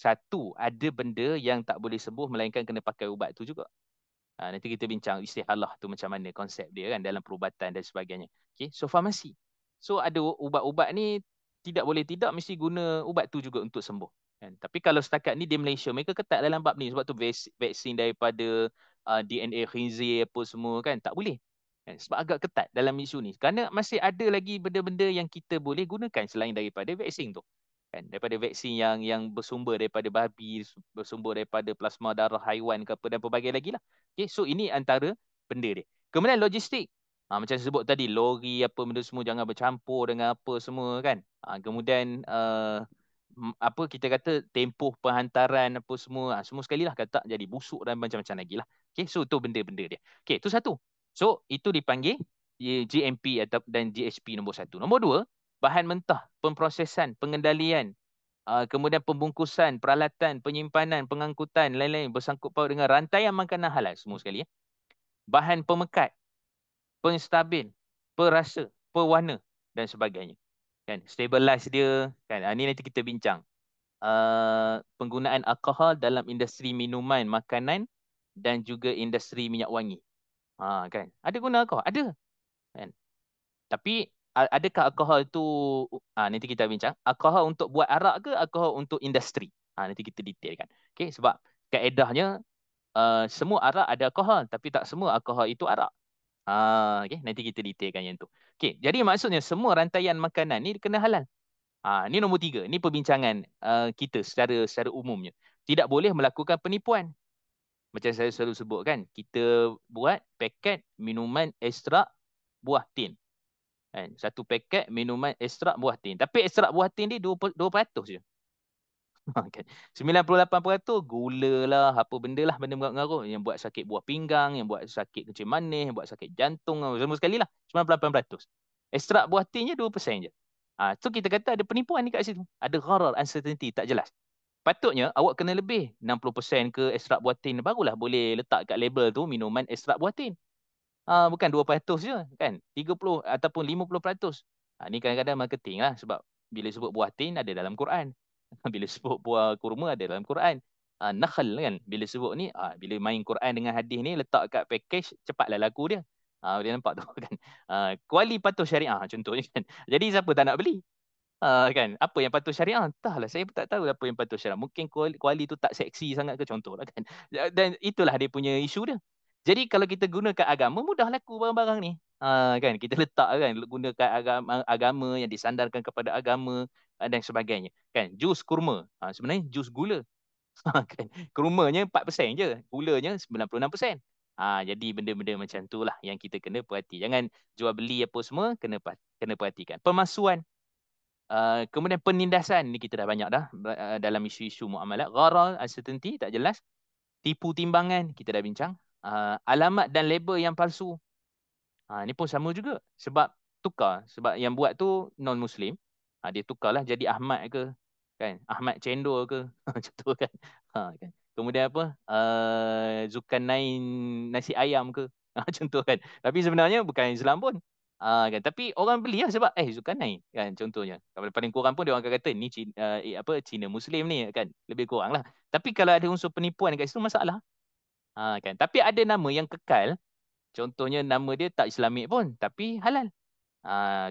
satu, ada benda yang tak boleh sembuh melainkan kena pakai ubat tu juga. Nanti kita bincang istihalah tu macam mana konsep dia kan dalam perubatan dan sebagainya. Okay, so farmasi. So ada ubat-ubat ni tidak boleh tidak mesti guna ubat tu juga untuk sembuh. Kan? Tapi kalau setakat ni di Malaysia mereka ketat dalam bab ni sebab tu vaksin daripada DNA khinzir apa semua kan tak boleh. Kan? Sebab agak ketat dalam isu ni. Kerana masih ada lagi benda-benda yang kita boleh gunakan selain daripada vaksin tu kan, daripada vaksin yang bersumber daripada babi, bersumber daripada plasma darah haiwan ke apa dan pelbagai lagi lah. Okay, so ini antara benda dia. Kemudian logistik. Macam saya sebut tadi, lori apa benda semua jangan bercampur dengan apa semua kan. Kemudian apa kita kata tempoh penghantaran apa semua, semua sekali lah kata jadi busuk dan macam-macam lagi lah. Okay, so tu benda-benda dia. Okay, tu satu. So itu dipanggil GMP atau dan GSP nombor satu. Nombor dua, bahan mentah, pemprosesan, pengendalian, kemudian pembungkusan, peralatan, penyimpanan, pengangkutan, lain-lain bersangkut paut dengan rantaian makanan halal semua sekali. Bahan pemekat, penstabil, perasa, pewarna dan sebagainya. Kan, stabilize dia. Kan, ini nanti kita bincang. Penggunaan alkohol dalam industri minuman, makanan dan juga industri minyak wangi. Kan, ada guna alkohol? Ada. Kan? Tapi adakah alkohol itu nanti kita bincang. Alkohol untuk buat arak ke alkohol untuk industri? Nanti kita detailkan. Okay, sebab kaedahnya semua arak ada alkohol tapi tak semua alkohol itu arak. Okay, nanti kita detailkan yang tu. Okay, jadi maksudnya semua rantaian makanan ni kena halal. Ni nombor tiga. Ni perbincangan kita secara umumnya. Tidak boleh melakukan penipuan. Macam saya selalu sebut kan, kita buat paket minuman ekstrak buah tin. Kan? Satu paket minuman ekstrak buah tin. Tapi ekstrak buah tin ni 2% je. Kan? 98% gula lah, apa benda lah, benda mengarut-ngarut yang buat sakit buah pinggang, yang buat sakit kencing manis, yang buat sakit jantung, semua sekali lah. 98%. Ekstrak buah tinnya 2% je. So kita kata ada penipuan ni kat situ. Ada gharar, uncertainty, tak jelas. Patutnya awak kena lebih 60% ke ekstrak buah tin, barulah boleh letak kat label tu minuman ekstrak buah tin. Bukan 2% je kan, 30 ataupun 50%. Ni kadang-kadang marketing lah sebab bila sebut buah tin ada dalam Quran. Bila sebut buah kurma ada dalam Quran. Nakhl kan, bila sebut ni, bila main Quran dengan hadis ni letak kat package, cepatlah laku dia. Dia nampak tu kan. Kuali patuh syariah contohnya kan. Jadi siapa tak nak beli? Kan, apa yang patuh syariah? Entahlah, saya pun tak tahu apa yang patuh syariah. Mungkin kuali tu tak seksi sangat ke, contoh lah kan. Dan itulah dia punya isu dia. Jadi kalau kita gunakan agama, mudah laku barang-barang ni. Kan, kita letak kan, gunakan agama yang disandarkan kepada agama dan sebagainya. Kan, jus kurma. Sebenarnya jus gula. Kan, kurmanya 4% je, gulanya 96%. Jadi benda-benda macam tu lah yang kita kena perhati. Jangan jual beli apa semua, kena perhatikan. Pemalsuan. Kemudian penindasan ni kita dah banyak dah dalam isu-isu muamalat. Gharar, uncertainty, tak jelas. Tipu timbangan, kita dah bincang. Alamat dan label yang palsu. Ni pun sama juga. Sebab tukar. Sebab yang buat tu non-Muslim. Dia tukarlah jadi Ahmad ke. Kan? Ahmad Cendol ke. Macam tu kan. Kan. Kemudian apa? Zulkarnain nasi ayam ke. Macam tu kan. Tapi sebenarnya bukan Islam pun. Kan tapi orang beli lah sebab Zulkarnain kan contohnya. Kalau paling kurang pun dia orang akan kata ni Cina, apa Cina Muslim ni kan lebih kurang lah. Tapi kalau ada unsur penipuan dekat situ masalah. Kan tapi ada nama yang kekal. Contohnya nama dia tak Islamik pun tapi halal.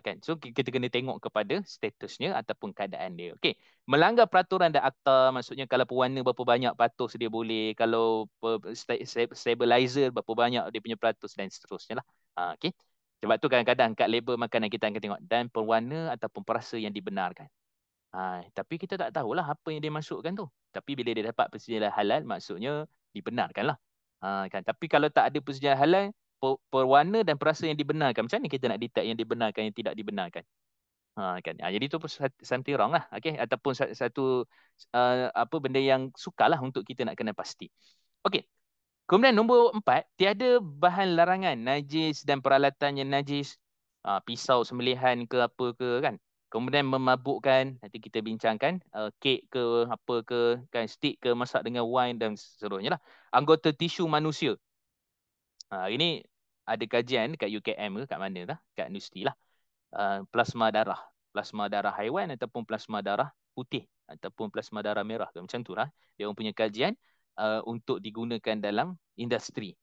Kan. So kita kena tengok kepada statusnya ataupun keadaan dia. Okey. Melanggar peraturan dan akta maksudnya kalau pewarna berapa banyak peratus dia boleh, kalau stabilizer berapa banyak dia punya peratus dan seterusnya lah. Okey. Sebab tu kadang-kadang kat label makanan kita akan tengok dan pewarna ataupun perasa yang dibenarkan. Tapi kita tak tahulah apa yang dia masukkan tu. Tapi bila dia dapat persediaan halal, maksudnya dibenarkan lah. Kan? Tapi kalau tak ada persediaan halal, perwarna dan perasa yang dibenarkan, macam mana kita nak detect yang dibenarkan, yang tidak dibenarkan? Kan? Jadi tu pun something wrong lah. Okay? Ataupun satu apa benda yang sukar lah untuk kita nak kena pasti. Okay. Kemudian nombor 4, tiada bahan larangan najis dan peralatan yang najis. Pisau sembelihan ke apa ke kan. Kemudian memabukkan, nanti kita bincangkan, kek ke apa ke, kan stick ke masak dengan wine dan seterusnya lah. Anggota tisu manusia. Ini ada kajian dekat UKM ke kat mana lah, kat universiti lah. Plasma darah. Plasma darah haiwan ataupun plasma darah putih ataupun plasma darah merah ke macam tu lah. Dia orang punya kajian untuk digunakan dalam industri.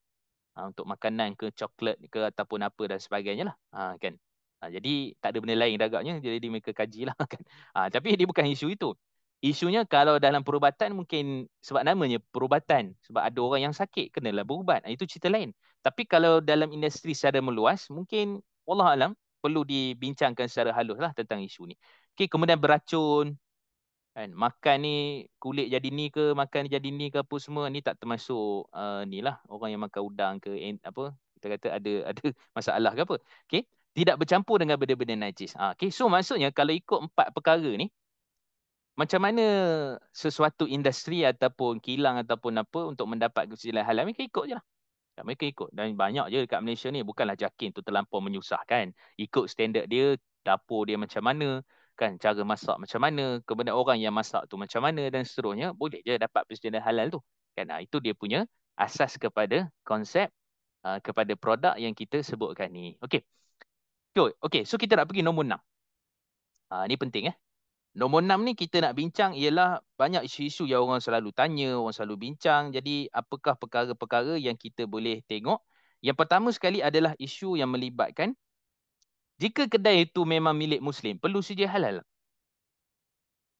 Untuk makanan ke coklat ke ataupun apa dan sebagainya lah. Kan. Jadi tak ada benda lain dah agaknya, jadi mereka kaji lah kan. Tapi dia bukan isu itu. Isunya kalau dalam perubatan mungkin sebab namanya perubatan, sebab ada orang yang sakit kenalah berubat. Itu cerita lain. Tapi kalau dalam industri secara meluas mungkin wallah alam perlu dibincangkan secara halus lah tentang isu ni. Okey, kemudian beracun kan, makan ni kulit jadi ni ke, makan jadi ni ke apa semua ni tak termasuk ni lah orang yang makan udang ke apa kita kata ada masalah ke apa. Okey, tidak bercampur dengan benda-benda najis. Okey, so maksudnya kalau ikut 4 perkara ni, macam mana sesuatu industri ataupun kilang ataupun apa untuk mendapat kesusilaan halal, mereka ikut je lah. Mereka ikut. Dan banyak je dekat Malaysia ni, bukanlah Jakin tu terlampau menyusahkan. Ikut standard dia, dapur dia macam mana, kan, cara masak macam mana, kemudian orang yang masak tu macam mana dan seterusnya, boleh je dapat persediaan halal tu. Kan, itu dia punya asas kepada konsep, kepada produk yang kita sebutkan ni. Okey. Okey, so kita nak pergi nombor 6. Ni penting. Nombor 6 ni kita nak bincang ialah banyak isu-isu yang orang selalu tanya, orang selalu bincang. Jadi apakah perkara-perkara yang kita boleh tengok? Yang pertama sekali adalah isu yang melibatkan jika kedai itu memang milik Muslim, perlu sedia halal.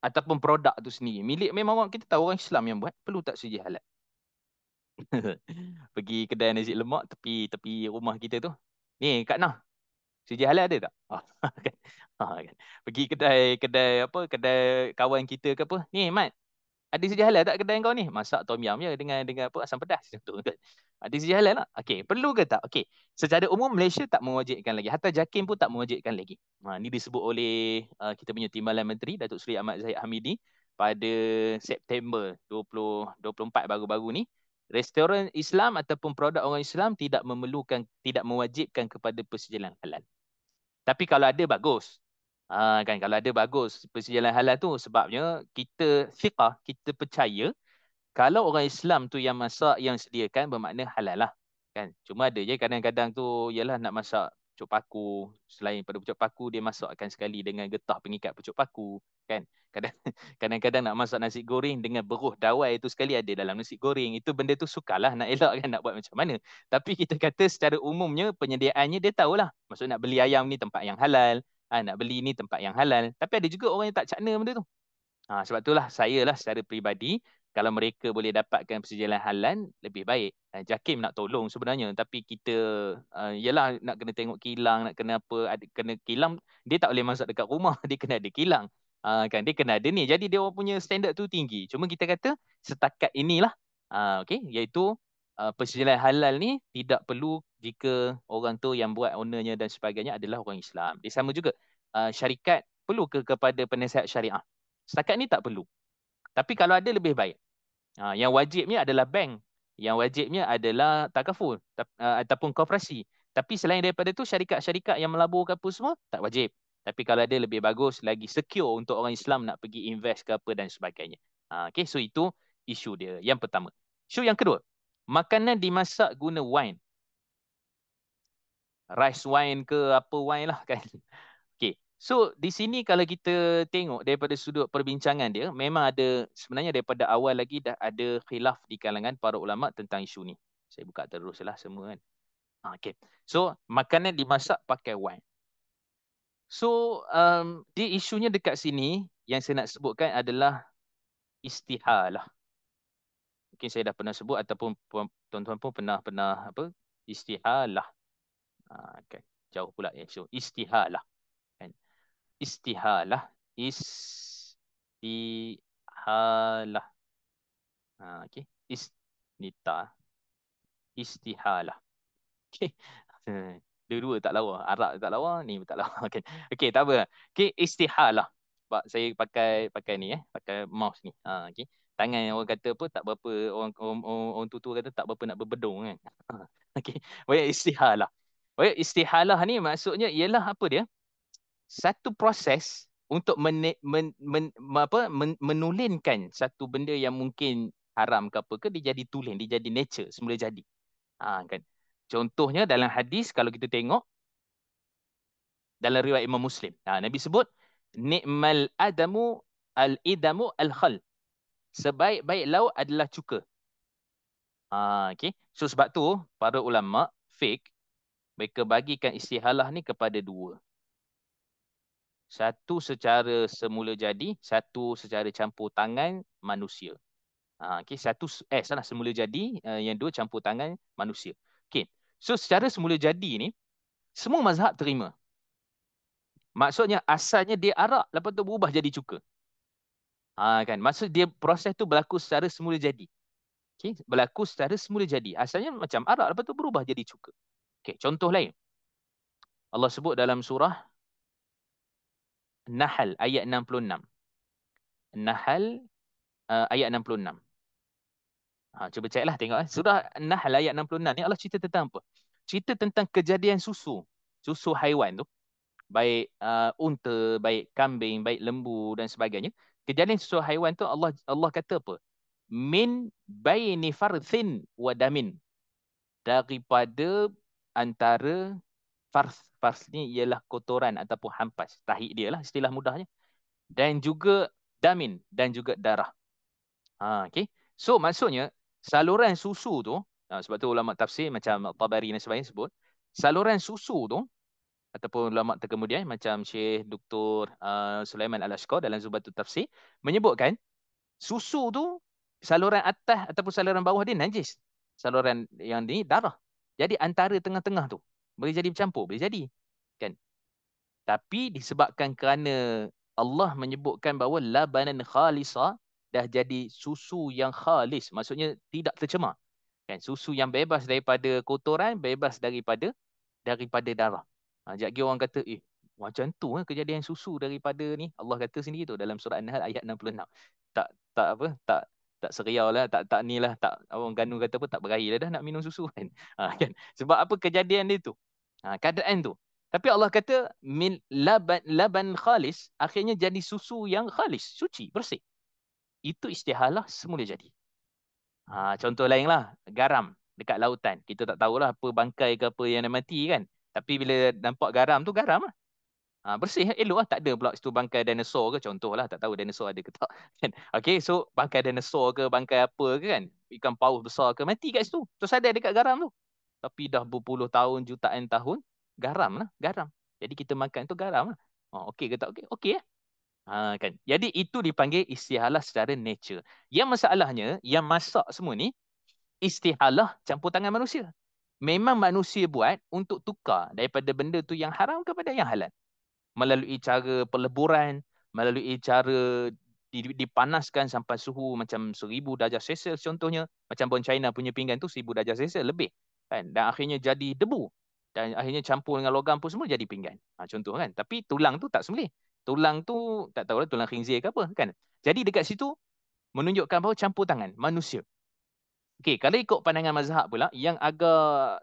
Ataupun produk tu sendiri. Milik memang orang, kita tahu orang Islam yang buat, perlu tak sedia halal? Pergi kedai nasi lemak tepi tepi rumah kita tu. Ni Kak Nah, sedia halal ada tak? Kan? Kan. Pergi kedai kedai apa kedai kawan kita ke apa? Ni Mat, ada sedia halal tak kedai kau ni? Masak tom yum je dengan apa asam pedas macam tu kan. Ada sedia halal tak? Okey, perlu ke tak? Okey. Secara umum Malaysia tak mewajibkan lagi. Hatta JAKIM pun tak mewajibkan lagi. Ni disebut oleh kita punya Timbalan Menteri Datuk Seri Ahmad Zahid Hamidi pada September 2024 baru-baru ni. Restoran Islam ataupun produk orang Islam tidak mewajibkan kepada persediaan halal. Tapi kalau ada bagus. Kan kalau ada bagus persediaan halal tu sebabnya kita fiqah, kita percaya kalau orang Islam tu yang masak yang sediakan bermakna halal lah. Kan? Cuma ada je kadang-kadang tu ialah nak masak pucuk paku, selain pada pucuk paku dia masakkan sekali dengan getah pengikat pucuk paku, kan? Kadang kadang-kadang nak masak nasi goreng dengan beruh dawai itu sekali ada dalam nasi goreng. Itu benda tu sukarlah nak elak kan nak buat macam mana. Tapi kita kata secara umumnya penyediaannya dia tahulah. Maksud nak beli ayam ni tempat yang halal, nak beli ni tempat yang halal. Tapi ada juga orang yang tak cakna benda tu. Sebab itulah saya lah secara peribadi kalau mereka boleh dapatkan persediaan halal lebih baik. JAKIM nak tolong sebenarnya tapi kita yalah nak kena tengok kilang, nak kena apa, kena kilang dia tak boleh masak dekat rumah, dia kena ada kilang. Kan dia kena ada ni. Jadi dia orang punya standard tu tinggi. Cuma kita kata setakat inilah okey iaitu persediaan halal ni tidak perlu jika orang tu yang buat ownernya dan sebagainya adalah orang Islam. Dia sama juga syarikat perlu kepada penasihat syariah. Setakat ni tak perlu. Tapi kalau ada lebih baik. Yang wajibnya adalah bank. Yang wajibnya adalah takaful ataupun koperasi. Tapi selain daripada tu syarikat-syarikat yang melabur ke apa semua tak wajib. Tapi kalau ada lebih bagus, lagi secure untuk orang Islam nak pergi invest ke apa dan sebagainya. Okay, so itu isu dia yang pertama. Isu yang kedua, makanan dimasak guna wine. rice wine ke apa wine lah kan. Okay. So di sini kalau kita tengok daripada sudut perbincangan dia, memang ada sebenarnya daripada awal lagi dah ada khilaf di kalangan para ulama tentang isu ni. Saya buka teruslah semua kan. Okay. So makanan dimasak pakai wine. So dia isunya dekat sini yang saya nak sebutkan adalah istihalah. Mungkin saya dah pernah sebut ataupun tuan-tuan pun pernah pernah apa istihalah. Okay. Jauh pula ya. So istihalah. Kan? Istihalah. Istihalah. Okay. Nita. Istihalah. Okay. Dua-dua tak lawa. Arab tak lawa, ni tak lawa. Okay. Okay, tak apa. Okay, istihalah. Sebab saya pakai ni pakai mouse ni. Okay. Tangan yang orang kata apa tak berapa orang tua kata tak berapa nak berbedung kan. Okay. Baik istihalah. Baik istihalah ni maksudnya ialah apa dia? Satu proses untuk menulingkan satu benda yang mungkin haram ke apa ke dia jadi tulen, dia jadi nature semula jadi. Kan. Contohnya dalam hadis kalau kita tengok dalam riwayat Imam Muslim. Nabi sebut ni'mal adamu al-idamu al-khal. Sebaik-baik lauk adalah cuka. Okay. So sebab tu para ulama fiqh mereka bagikan istihalah ni kepada dua. Satu secara semula jadi, satu secara campur tangan manusia. Okay, salah semula jadi, yang dua campur tangan manusia. Okay. So secara semula jadi ni semua mazhab terima. Maksudnya asalnya dia arak lepas tu berubah jadi cuka. Kan. Maksud dia proses tu berlaku secara semula jadi. Okay. Berlaku secara semula jadi. Asalnya macam arak lepas tu berubah jadi cuka. Okay. Contoh lain. Allah sebut dalam surah Nahl ayat 66. Nahl ayat 66. Cuba cek lah tengok. Surah Nahl ayat 66 ni Allah cerita tentang apa? Cerita tentang kejadian susu. Susu haiwan tu. Baik unta, baik kambing, baik lembu dan sebagainya. Kejadian susu haiwan tu Allah kata apa? Min baini farthin wa damin. Daripada antara farth. Farth ni ialah kotoran ataupun hampas. Tahi dia lah istilah mudahnya. Dan juga damin. Dan juga darah. Okay. So maksudnya saluran susu tu, sebab tu ulama tafsir macam Tabari dan sebagainya sebut, saluran susu tu ataupun ulama terkemudian macam Syekh Dr. Sulaiman Al-Ashqar dalam Zubatul Tafsir menyebutkan susu tu saluran atas ataupun saluran bawah dia najis. Saluran yang ni darah. Jadi antara tengah-tengah tu boleh jadi bercampur, boleh jadi. Kan? Tapi disebabkan kerana Allah menyebutkan bahawa labanan khalisa dah jadi susu yang khalis, maksudnya tidak tercemar. Kan? Susu yang bebas daripada kotoran, bebas daripada darah. Sekejap lagi orang kata, macam tu kejadian susu daripada ni. Allah kata sendiri tu dalam surah An-Nahl ayat 66. Tak tak apa, tak seriau lah, tak ni lah, tak orang Ganu kata apa, tak berair lah dah nak minum susu kan. Kan? Sebab apa kejadian dia tu? Keadaan tu. Tapi Allah kata min laban khalis, akhirnya jadi susu yang khalis, suci, bersih. Itu istihalah semula jadi. Contoh lain lah, garam dekat lautan. Kita tak tahulah apa bangkai ke apa yang dah mati kan. Tapi bila nampak garam tu, garam lah. Bersih, elok lah. Tak ada pula situ bangkai dinosaur ke, contoh lah. Tak tahu dinosaur ada ke tak. Kan? Okay, so bangkai dinosaur ke, bangkai apa ke kan. Ikan paus besar ke, mati kat situ. Terus ada dekat garam tu. Tapi dah berpuluh tahun, jutaan tahun, garam lah, garam. Jadi kita makan tu garam lah. Okey ke tak okey? Okey lah. Kan. Jadi itu dipanggil istihalah secara nature. Yang masalahnya, yang masak semua ni, istihalah campur tangan manusia. Memang manusia buat untuk tukar daripada benda tu yang haram kepada yang halal. Melalui cara peleburan, melalui cara dipanaskan sampai suhu macam 1000 darjah Celsius contohnya. Macam Bon China punya pinggan tu 1000 darjah Celsius lebih. Kan? Dan akhirnya jadi debu. Dan akhirnya campur dengan logam pun semua jadi pinggan. Contoh kan. Tapi tulang tu tak sembelih. Tulang tu tak tahu lah tulang khinzir ke apa kan. Jadi dekat situ menunjukkan bahawa campur tangan manusia. Okey, kalau ikut pandangan mazhab pula yang agak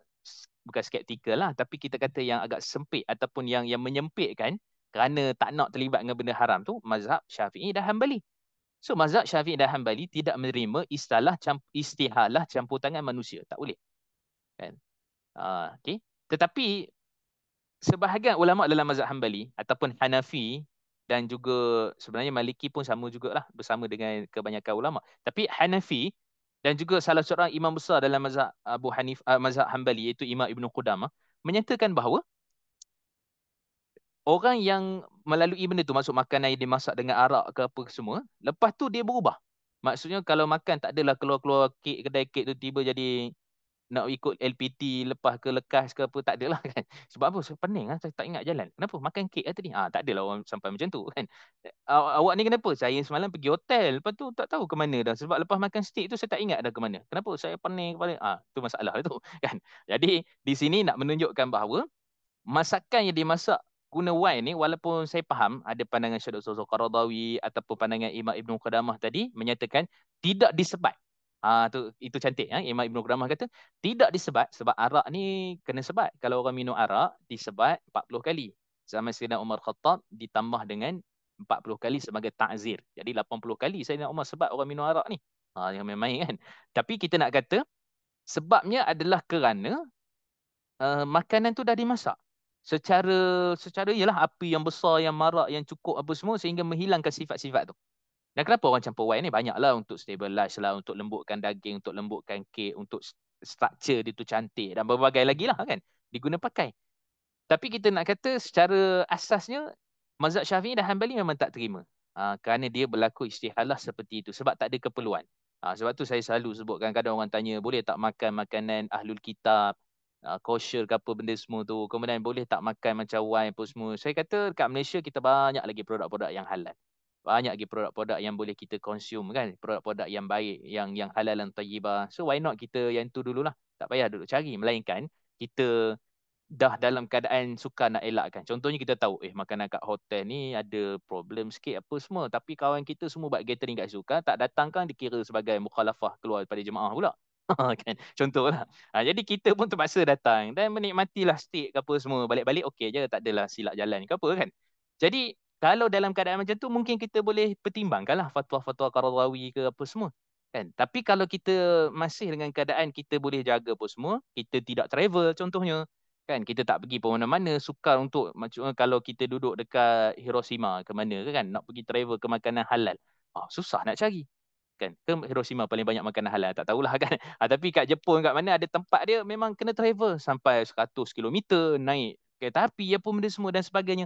bukan skeptikal lah, tapi kita kata yang agak sempit ataupun yang menyempitkan kerana tak nak terlibat dengan benda haram tu, mazhab Syafi'i dan Hanbali. So mazhab Syafi'i dan Hanbali tidak menerima istihalah campur tangan manusia, tak boleh. Kan? Okey. Tetapi sebahagian ulama dalam mazhab Hambali ataupun Hanafi dan juga sebenarnya Maliki pun sama jugalah bersama dengan kebanyakan ulama. Tapi Hanafi dan juga salah seorang imam besar dalam mazhab mazhab Hambali iaitu Imam Ibn Qudamah menyatakan bahawa orang yang melalui benda tu masuk makanan yang dimasak dengan arak ke apa semua, lepas tu dia berubah. Maksudnya kalau makan tak adalah keluar-keluar kek kedai kek tu tiba jadi nak ikut LPT lepas ke lekas ke apa tak adalah kan. Sebab apa? Saya pening lah, saya tak ingat jalan. Kenapa? Makan kek lah tadi. Tak adalah orang sampai macam tu kan. Awak ni kenapa? Saya semalam pergi hotel, lepas tu tak tahu ke mana dah. Sebab lepas makan steak tu saya tak ingat dah ke mana. Kenapa? Saya pening kepala. Tu masalah tu kan. Jadi di sini nak menunjukkan bahawa masakan yang dimasak guna wine ni walaupun saya faham ada pandangan Syekh Dr. Qaradawi ataupun pandangan Imam Ibn Qudamah tadi menyatakan tidak disebat. Itu cantik Imam Ibn Qudamah kata tidak disebat sebab arak ni kena sebat. Kalau orang minum arak disebat 40 kali. Zaman Sayyidina Umar Khattab ditambah dengan 40 kali sebagai ta'zir. Jadi 80 kali Sayyidina Umar sebat orang minum arak ni. Yang main-main kan. Tapi kita nak kata sebabnya adalah kerana makanan tu dah dimasak secara ialah api yang besar yang marak yang cukup apa semua sehingga menghilangkan sifat-sifat tu. Dan kenapa orang campur wine ni banyaklah untuk stabilize lah, untuk lembutkan daging, untuk lembutkan kek, untuk structure dia tu cantik dan berbagai lagi lah kan diguna pakai. Tapi kita nak kata secara asasnya mazhab Syafi'i dan Hanbali memang tak terima. Kerana dia berlaku istihalah seperti itu sebab tak ada keperluan. Sebab tu saya selalu sebut kadang-kadang orang tanya boleh tak makan makanan ahlul kitab, kosher ke apa benda semua tu. Kemudian boleh tak makan macam wine apa semua. Saya kata dekat Malaysia kita banyak lagi produk-produk yang halal. Banyak lagi produk-produk yang boleh kita consume kan. Produk-produk yang baik, yang halal dan tayyibah. So why not kita yang tu dululah. Tak payah duduk cari. Melainkan kita dah dalam keadaan sukar nak elakkan. Contohnya kita tahu, makanan kat hotel ni ada problem sikit apa semua. Tapi kawan kita semua buat catering kat situ kan, tak datang kan dikira sebagai mukhalafah keluar daripada jemaah pula. Kan? Contohlah. Jadi kita pun terpaksa datang dan menikmatilah steak ke apa semua. Balik-balik okey je, tak adalah silap jalan ke apa kan. Jadi kalau dalam keadaan macam tu mungkin kita boleh pertimbangkanlah fatwa-fatwa Qaradawi ke apa semua. Kan? Tapi kalau kita masih dengan keadaan kita boleh jaga apa semua, kita tidak travel contohnya, kan kita tak pergi ke mana-mana, sukar untuk macam kalau kita duduk dekat Hiroshima ke mana ke kan nak pergi travel ke makanan halal, susah nak cari kan. Ke Hiroshima paling banyak makanan halal tak tahulah kan. Tapi kat Jepun kat mana ada tempat dia memang kena travel sampai 100 kilometer naik kereta api apa benda semua dan sebagainya.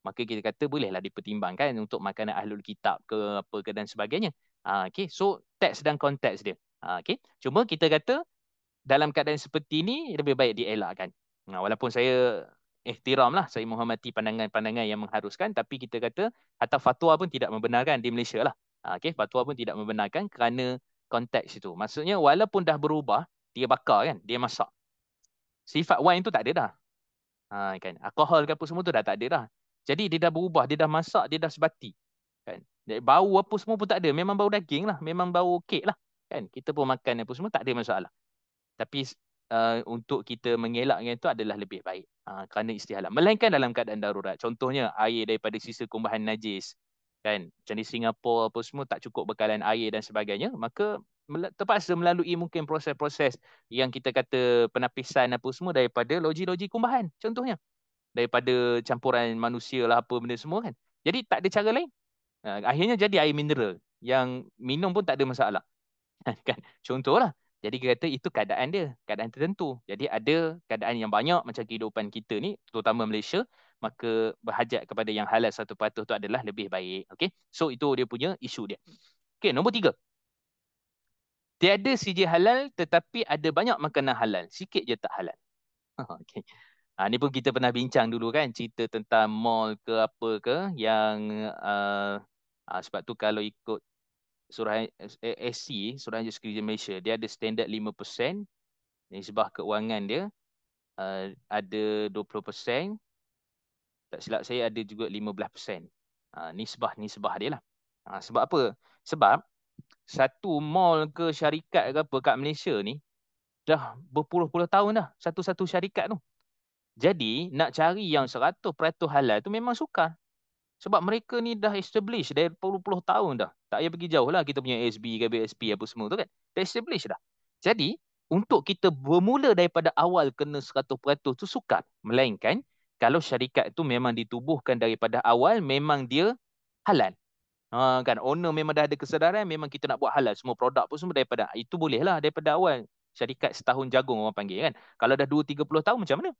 Maka kita kata bolehlah dipertimbangkan untuk makanan ahlul kitab ke apa ke dan sebagainya. Okay, so teks dan konteks dia. Okay, cuma kita kata dalam keadaan seperti ini lebih baik dielakkan. Walaupun saya ihtiram lah, saya menghormati pandangan-pandangan yang mengharuskan, tapi kita kata atau fatwa pun tidak membenarkan di Malaysia lah. Okay, fatwa pun tidak membenarkan kerana konteks itu. Maksudnya walaupun dah berubah, dia bakar kan, dia masak. Sifat wine tu tak ada dah. Kan, alkohol ke apa semua tu dah tak ada dah. Jadi dia dah berubah, dia dah masak, dia dah sebati. Kan. Jadi, bau apa semua pun tak ada. Memang bau daging lah, memang bau kek lah. Kan, kita pun makan apa semua tak ada masalah. Tapi untuk kita mengelaknya itu adalah lebih baik kerana istihalah. Melainkan dalam keadaan darurat. Contohnya air daripada sisa kumbahan najis. Kan? Macam di Singapura apa semua tak cukup bekalan air dan sebagainya. Maka terpaksa melalui mungkin proses-proses yang kita kata penapisan apa semua daripada loji-loji kumbahan. Contohnya. Daripada campuran manusia lah apa benda semua kan. Jadi tak ada cara lain. Akhirnya jadi air mineral. Yang minum pun tak ada masalah. Kan contohlah. Jadi kita kata itu keadaan dia, keadaan tertentu. Jadi ada keadaan yang banyak macam kehidupan kita ni, terutama Malaysia, maka berhajat kepada yang halal satu patuh tu adalah lebih baik. Okay, so itu dia punya isu dia. Okay, nombor 3. Tiada CJ halal tetapi ada banyak makanan halal, sikit je tak halal. Okay. Ni pun kita pernah bincang dulu kan, cerita tentang mall ke apa ke yang sebab tu kalau ikut Surah SC, Suruhanjaya Sekretariat Malaysia, dia ada standard 5%, nisbah keuangan dia ada 20%, tak silap saya ada juga 15%. Nisbah dia lah. Sebab apa? Sebab satu mall ke syarikat ke apa kat Malaysia ni dah berpuluh-puluh tahun dah satu-satu syarikat tu. Jadi nak cari yang 100% halal tu memang sukar. Sebab mereka ni dah establish dari puluh-puluh tahun dah. Tak payah pergi jauh lah kita punya SB ke BSP apa semua tu kan. Dah establish dah. Jadi, untuk kita bermula daripada awal kena 100% tu sukar. Melainkan, kalau syarikat tu memang ditubuhkan daripada awal, memang dia halal. Kan owner memang dah ada kesedaran, memang kita nak buat halal semua produk pun semua daripada itu, boleh lah daripada awal. Syarikat setahun jagung orang panggil kan. Kalau dah 2-30 tahun macam mana?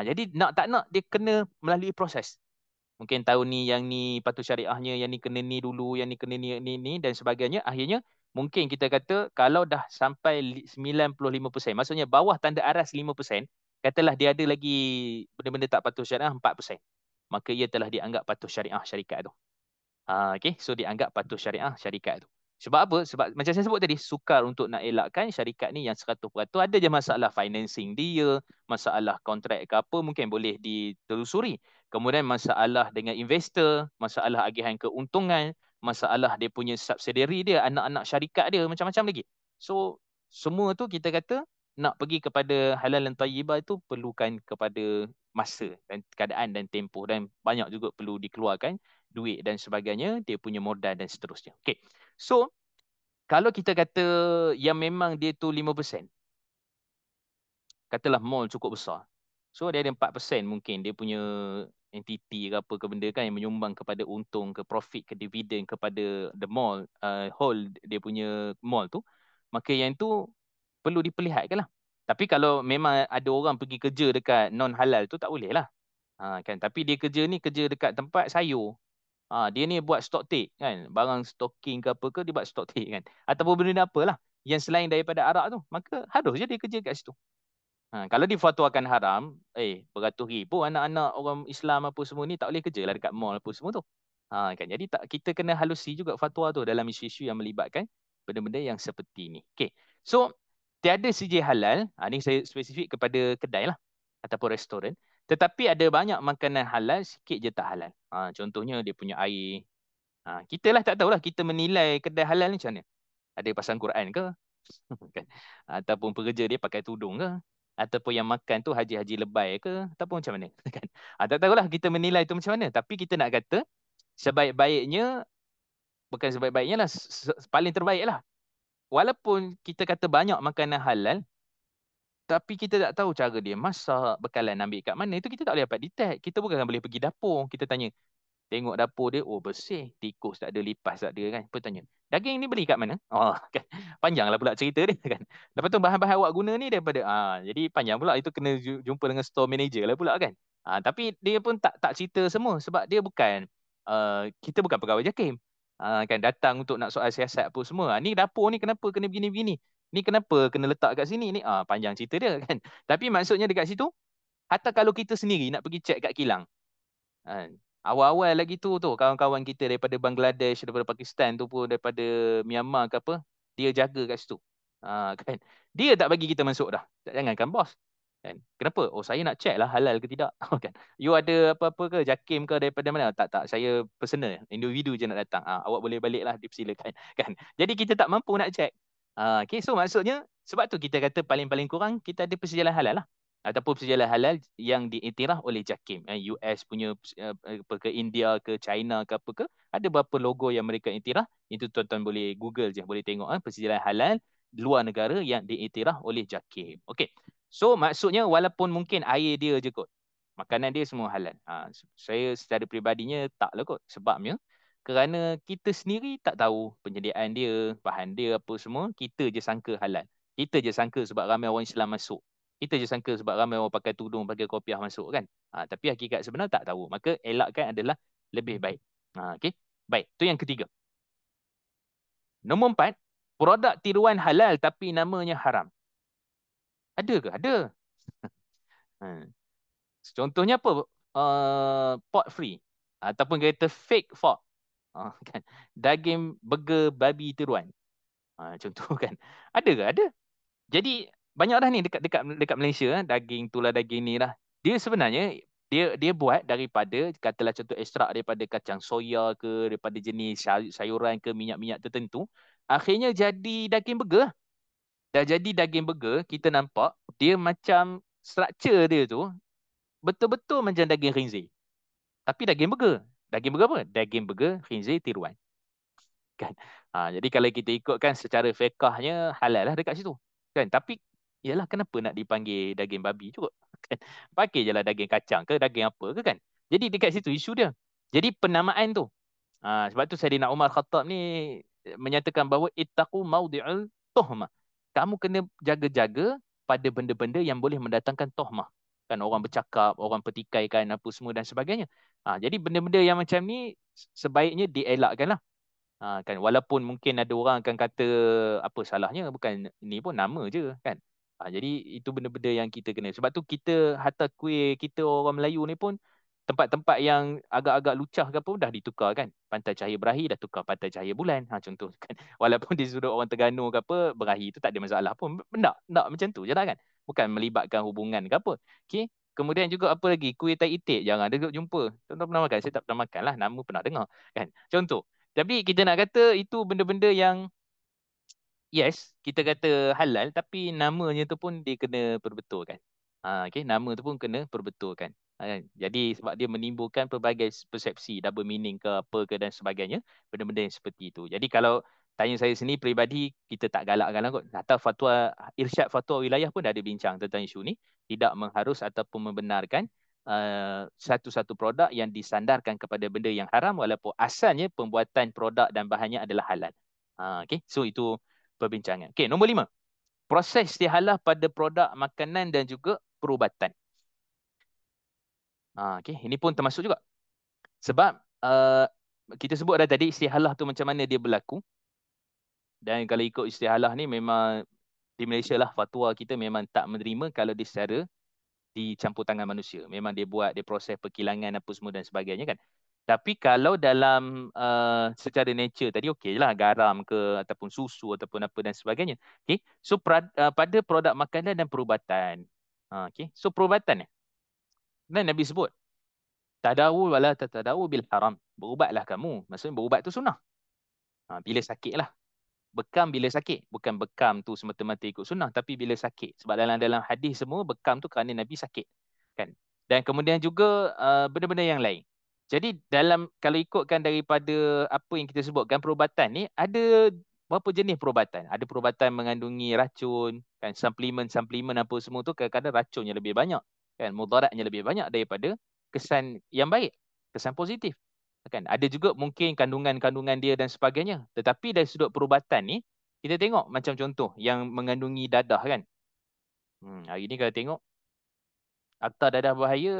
Jadi nak tak nak dia kena melalui proses. Mungkin tahun ni yang ni patuh syariahnya, yang ni kena ni dulu, yang ni kena ni dan sebagainya. Akhirnya mungkin kita kata kalau dah sampai 95%, maksudnya bawah tanda aras 5%, katalah dia ada lagi benda-benda tak patuh syariah 4%, maka ia telah dianggap patuh syariah syarikat tu. Okay, so dianggap patuh syariah syarikat tu. Sebab apa? Sebab macam saya sebut tadi, sukar untuk nak elakkan syarikat ni yang 100%. Ada je masalah financing dia, masalah kontrak ke apa, mungkin boleh ditelusuri. Kemudian masalah dengan investor, masalah agihan keuntungan, masalah dia punya subsidiary dia, anak-anak syarikat dia, macam-macam lagi. So, semua tu kita kata nak pergi kepada halal dan tayyibah itu perlukan kepada masa dan keadaan dan tempoh, dan banyak juga perlu dikeluarkan duit dan sebagainya, dia punya modal dan seterusnya. Okay. So, kalau kita kata yang memang dia tu 5%, katalah mall cukup besar. So, dia ada 4% mungkin dia punya entiti ke apa ke benda kan yang menyumbang kepada untung, ke profit, ke dividen kepada the mall, whole dia punya mall tu. Maka yang tu perlu diperlihatkan lah. Tapi kalau memang ada orang pergi kerja dekat non halal tu, tak boleh lah. Kan? Tapi dia kerja ni kerja dekat tempat sayur. Dia ni buat stock take kan, barang stocking ke apa ke dia buat stock take kan, ataupun benda apalah yang selain daripada arak tu, maka harus je dia kerja kat situ. Kalau difatwakan haram, beratus ribu anak-anak orang Islam apa semua ni tak boleh kerja lah dekat mall apa semua tu. Kan, jadi tak, kita kena halusi juga fatwa tu dalam isu-isu yang melibatkan benda-benda yang seperti ni. Okay, so tiada CJ halal. Ni saya spesifik kepada kedai lah ataupun restoran. Tetapi ada banyak makanan halal, sikit je tak halal. Contohnya dia punya air. Kita lah tak tahulah kita menilai kedai halal ni macam mana. Ada pasang Quran ke? Kan? Ataupun pekerja dia pakai tudung ke? Ataupun yang makan tu haji-haji lebay ke? Ataupun macam mana? Kan? Tak tahulah kita menilai tu macam mana. Tapi kita nak kata sebaik-baiknya, bukan sebaik-baiknya lah, paling terbaik lah. Walaupun kita kata banyak makanan halal, tapi kita tak tahu cara dia masak, bekalan ambil kat mana, itu kita tak boleh dapat detect. Kita bukan boleh pergi dapur. Kita tanya, tengok dapur dia, oh bersih, tikus tak ada, lipas tak ada kan. Lepas tanya, daging ni beli kat mana? Kan. Panjanglah pula cerita dia kan. Lepas tu bahan-bahan awak guna ni daripada, jadi panjang pula. Itu kena jumpa dengan store manager lah pula kan. Tapi dia pun tak cerita semua sebab dia bukan, kita bukan pegawai JAKIM. Kan datang untuk nak soal siasat apa semua. Ni dapur ni kenapa kena begini-begini? Ni kenapa kena letak kat sini? Ni panjang cerita dia kan. Tapi maksudnya dekat situ, hatta kalau kita sendiri nak pergi check kat kilang, kan. Awal-awal lagi tu kawan-kawan kita daripada Bangladesh, daripada Pakistan tu pun, daripada Myanmar ke apa, dia jaga kat situ. Kan. Dia tak bagi kita masuk dah. Jangankan bos. Kan. Kenapa? Oh, saya nak check lah halal ke tidak. Kan. You ada apa-apa ke, JAKIM ke, daripada mana? Tak, saya personal, individu je nak datang. Awak boleh balik lah, dipersilakan. Kan. Jadi kita tak mampu nak check. Okay, so maksudnya sebab tu kita kata paling-paling kurang kita ada persejalan halal lah, ataupun persejalan halal yang diiktiraf oleh JAKIM. US punya, apa ke, India ke, China ke apa ke, ada berapa logo yang mereka iktiraf. Itu tuan-tuan boleh Google je, boleh tengok persejalan halal luar negara yang diiktiraf oleh JAKIM. Okey. So maksudnya walaupun mungkin air dia je kot, makanan dia semua halal. Saya secara peribadinya taklah kot. Sebabnya kerana kita sendiri tak tahu penyediaan dia, bahan dia apa semua, kita je sangka halal. Kita je sangka sebab ramai orang Islam masuk. Kita je sangka sebab ramai orang pakai tudung, pakai kopiah masuk kan. Tapi hakikat sebenar tak tahu. Maka elakkan adalah lebih baik. Okey. Baik, tu yang ketiga. Nombor 4, produk tiruan halal tapi namanya haram. Ada ke? Ada. Ha. Contohnya apa? Pork free ataupun kata fake pork. Kan. Daging burger babi tiruan. Contoh kan. Ada ke? Ada. Jadi banyak dah ni dekat dekat dekat Malaysia, daging tulah daging ni lah. Dia sebenarnya dia buat daripada, katalah contoh, ekstrak daripada kacang soya ke, daripada jenis sayuran ke, minyak-minyak tertentu. Akhirnya jadi daging burger lah. Dah jadi daging burger, kita nampak dia macam struktur dia tu betul-betul macam daging khinzir. Tapi daging burger. Daging burger apa? Daging burger khinzir tiruan. Kan? Jadi kalau kita ikutkan secara fiqahnya halal lah dekat situ. Kan? Tapi yalah, kenapa nak dipanggil daging babi juga? Kan? Pakai je lah daging kacang ke daging apa ke kan. Jadi dekat situ isu dia. Jadi penamaan tu. Sebab tu Saidina Umar Khattab ni menyatakan bahawa ittaqu maudi'ul tuhmah. Kamu kena jaga-jaga pada benda-benda yang boleh mendatangkan tuhmah. Kan orang bercakap, orang pertikaikan apa semua dan sebagainya. Jadi benda-benda yang macam ni sebaiknya dielakkan lah. Kan walaupun mungkin ada orang akan kata apa salahnya, bukan ni pun nama je kan. Jadi itu benda-benda yang kita kena. Sebab tu kita hantar kuih kita orang Melayu ni pun tempat-tempat yang agak-agak lucah ke apa dah ditukar kan. Pantai Cahaya Berahi dah tukar Pantai Cahaya Bulan. Contoh kan. Walaupun di sudut orang Terengganu ke apa, Berahi tu tak ada masalah pun. Benda macam tu je lah kan. Bukan melibatkan hubungan ke apa. Okey. Kemudian juga apa lagi? Kuih tai itik. Jangan ada jumpa. Contoh pernah makan. Saya tak pernah makan lah. Nama pernah dengar. Kan. Contoh. Tapi kita nak kata itu benda-benda yang yes, kita kata halal tapi namanya tu pun dia kena perbetulkan. Okey, nama tu pun kena perbetulkan. Kan? Jadi sebab dia menimbulkan pelbagai persepsi, double meaning ke apa ke dan sebagainya, benda-benda yang seperti itu. Jadi kalau tanya saya sendiri peribadi, kita tak galak-galak kot. Hatta fatwa irsyad fatwa wilayah pun dah ada bincang tentang isu ni, tidak mengharus ataupun membenarkan satu-satu produk yang disandarkan kepada benda yang haram walaupun asalnya pembuatan produk dan bahannya adalah halal. Okey, so itu perbincangan. Okey, nombor 5. Proses istihalah pada produk makanan dan juga perubatan. Okey, ini pun termasuk juga. Sebab kita sebut dah tadi istihalah tu macam mana dia berlaku. Dan kalau ikut istihalah ni memang di Malaysia lah fatwa kita memang tak menerima kalau dia secara dicampur tangan manusia. Memang dia buat, dia proses perkilangan apa semua dan sebagainya kan. Tapi kalau dalam secara nature tadi okey lah garam ke ataupun susu ataupun apa dan sebagainya. Okey. So pada produk makanan dan perubatan. Okey. So perubatan ni. Dan Nabi sebut tadawu wala tatadawu bil haram. Berubatlah kamu. Maksudnya berubat tu sunnah. Bila sakit lah. Bekam bila sakit. Bukan bekam tu semata-mata ikut sunnah. Tapi bila sakit. Sebab dalam hadis semua bekam tu kerana Nabi sakit. Kan? Dan kemudian juga benda-benda yang lain. Jadi dalam kalau ikutkan daripada apa yang kita sebutkan perubatan ni ada berapa jenis perubatan? Ada perubatan mengandungi racun, kan suplemen apa semua tu kadang-kadang racunnya lebih banyak, kan mudaratnya lebih banyak daripada kesan yang baik, kesan positif. Kan ada juga mungkin kandungan-kandungan dia dan sebagainya. Tetapi dari sudut perubatan ni kita tengok macam contoh yang mengandungi dadah kan. Hari ni kalau tengok akta dadah bahaya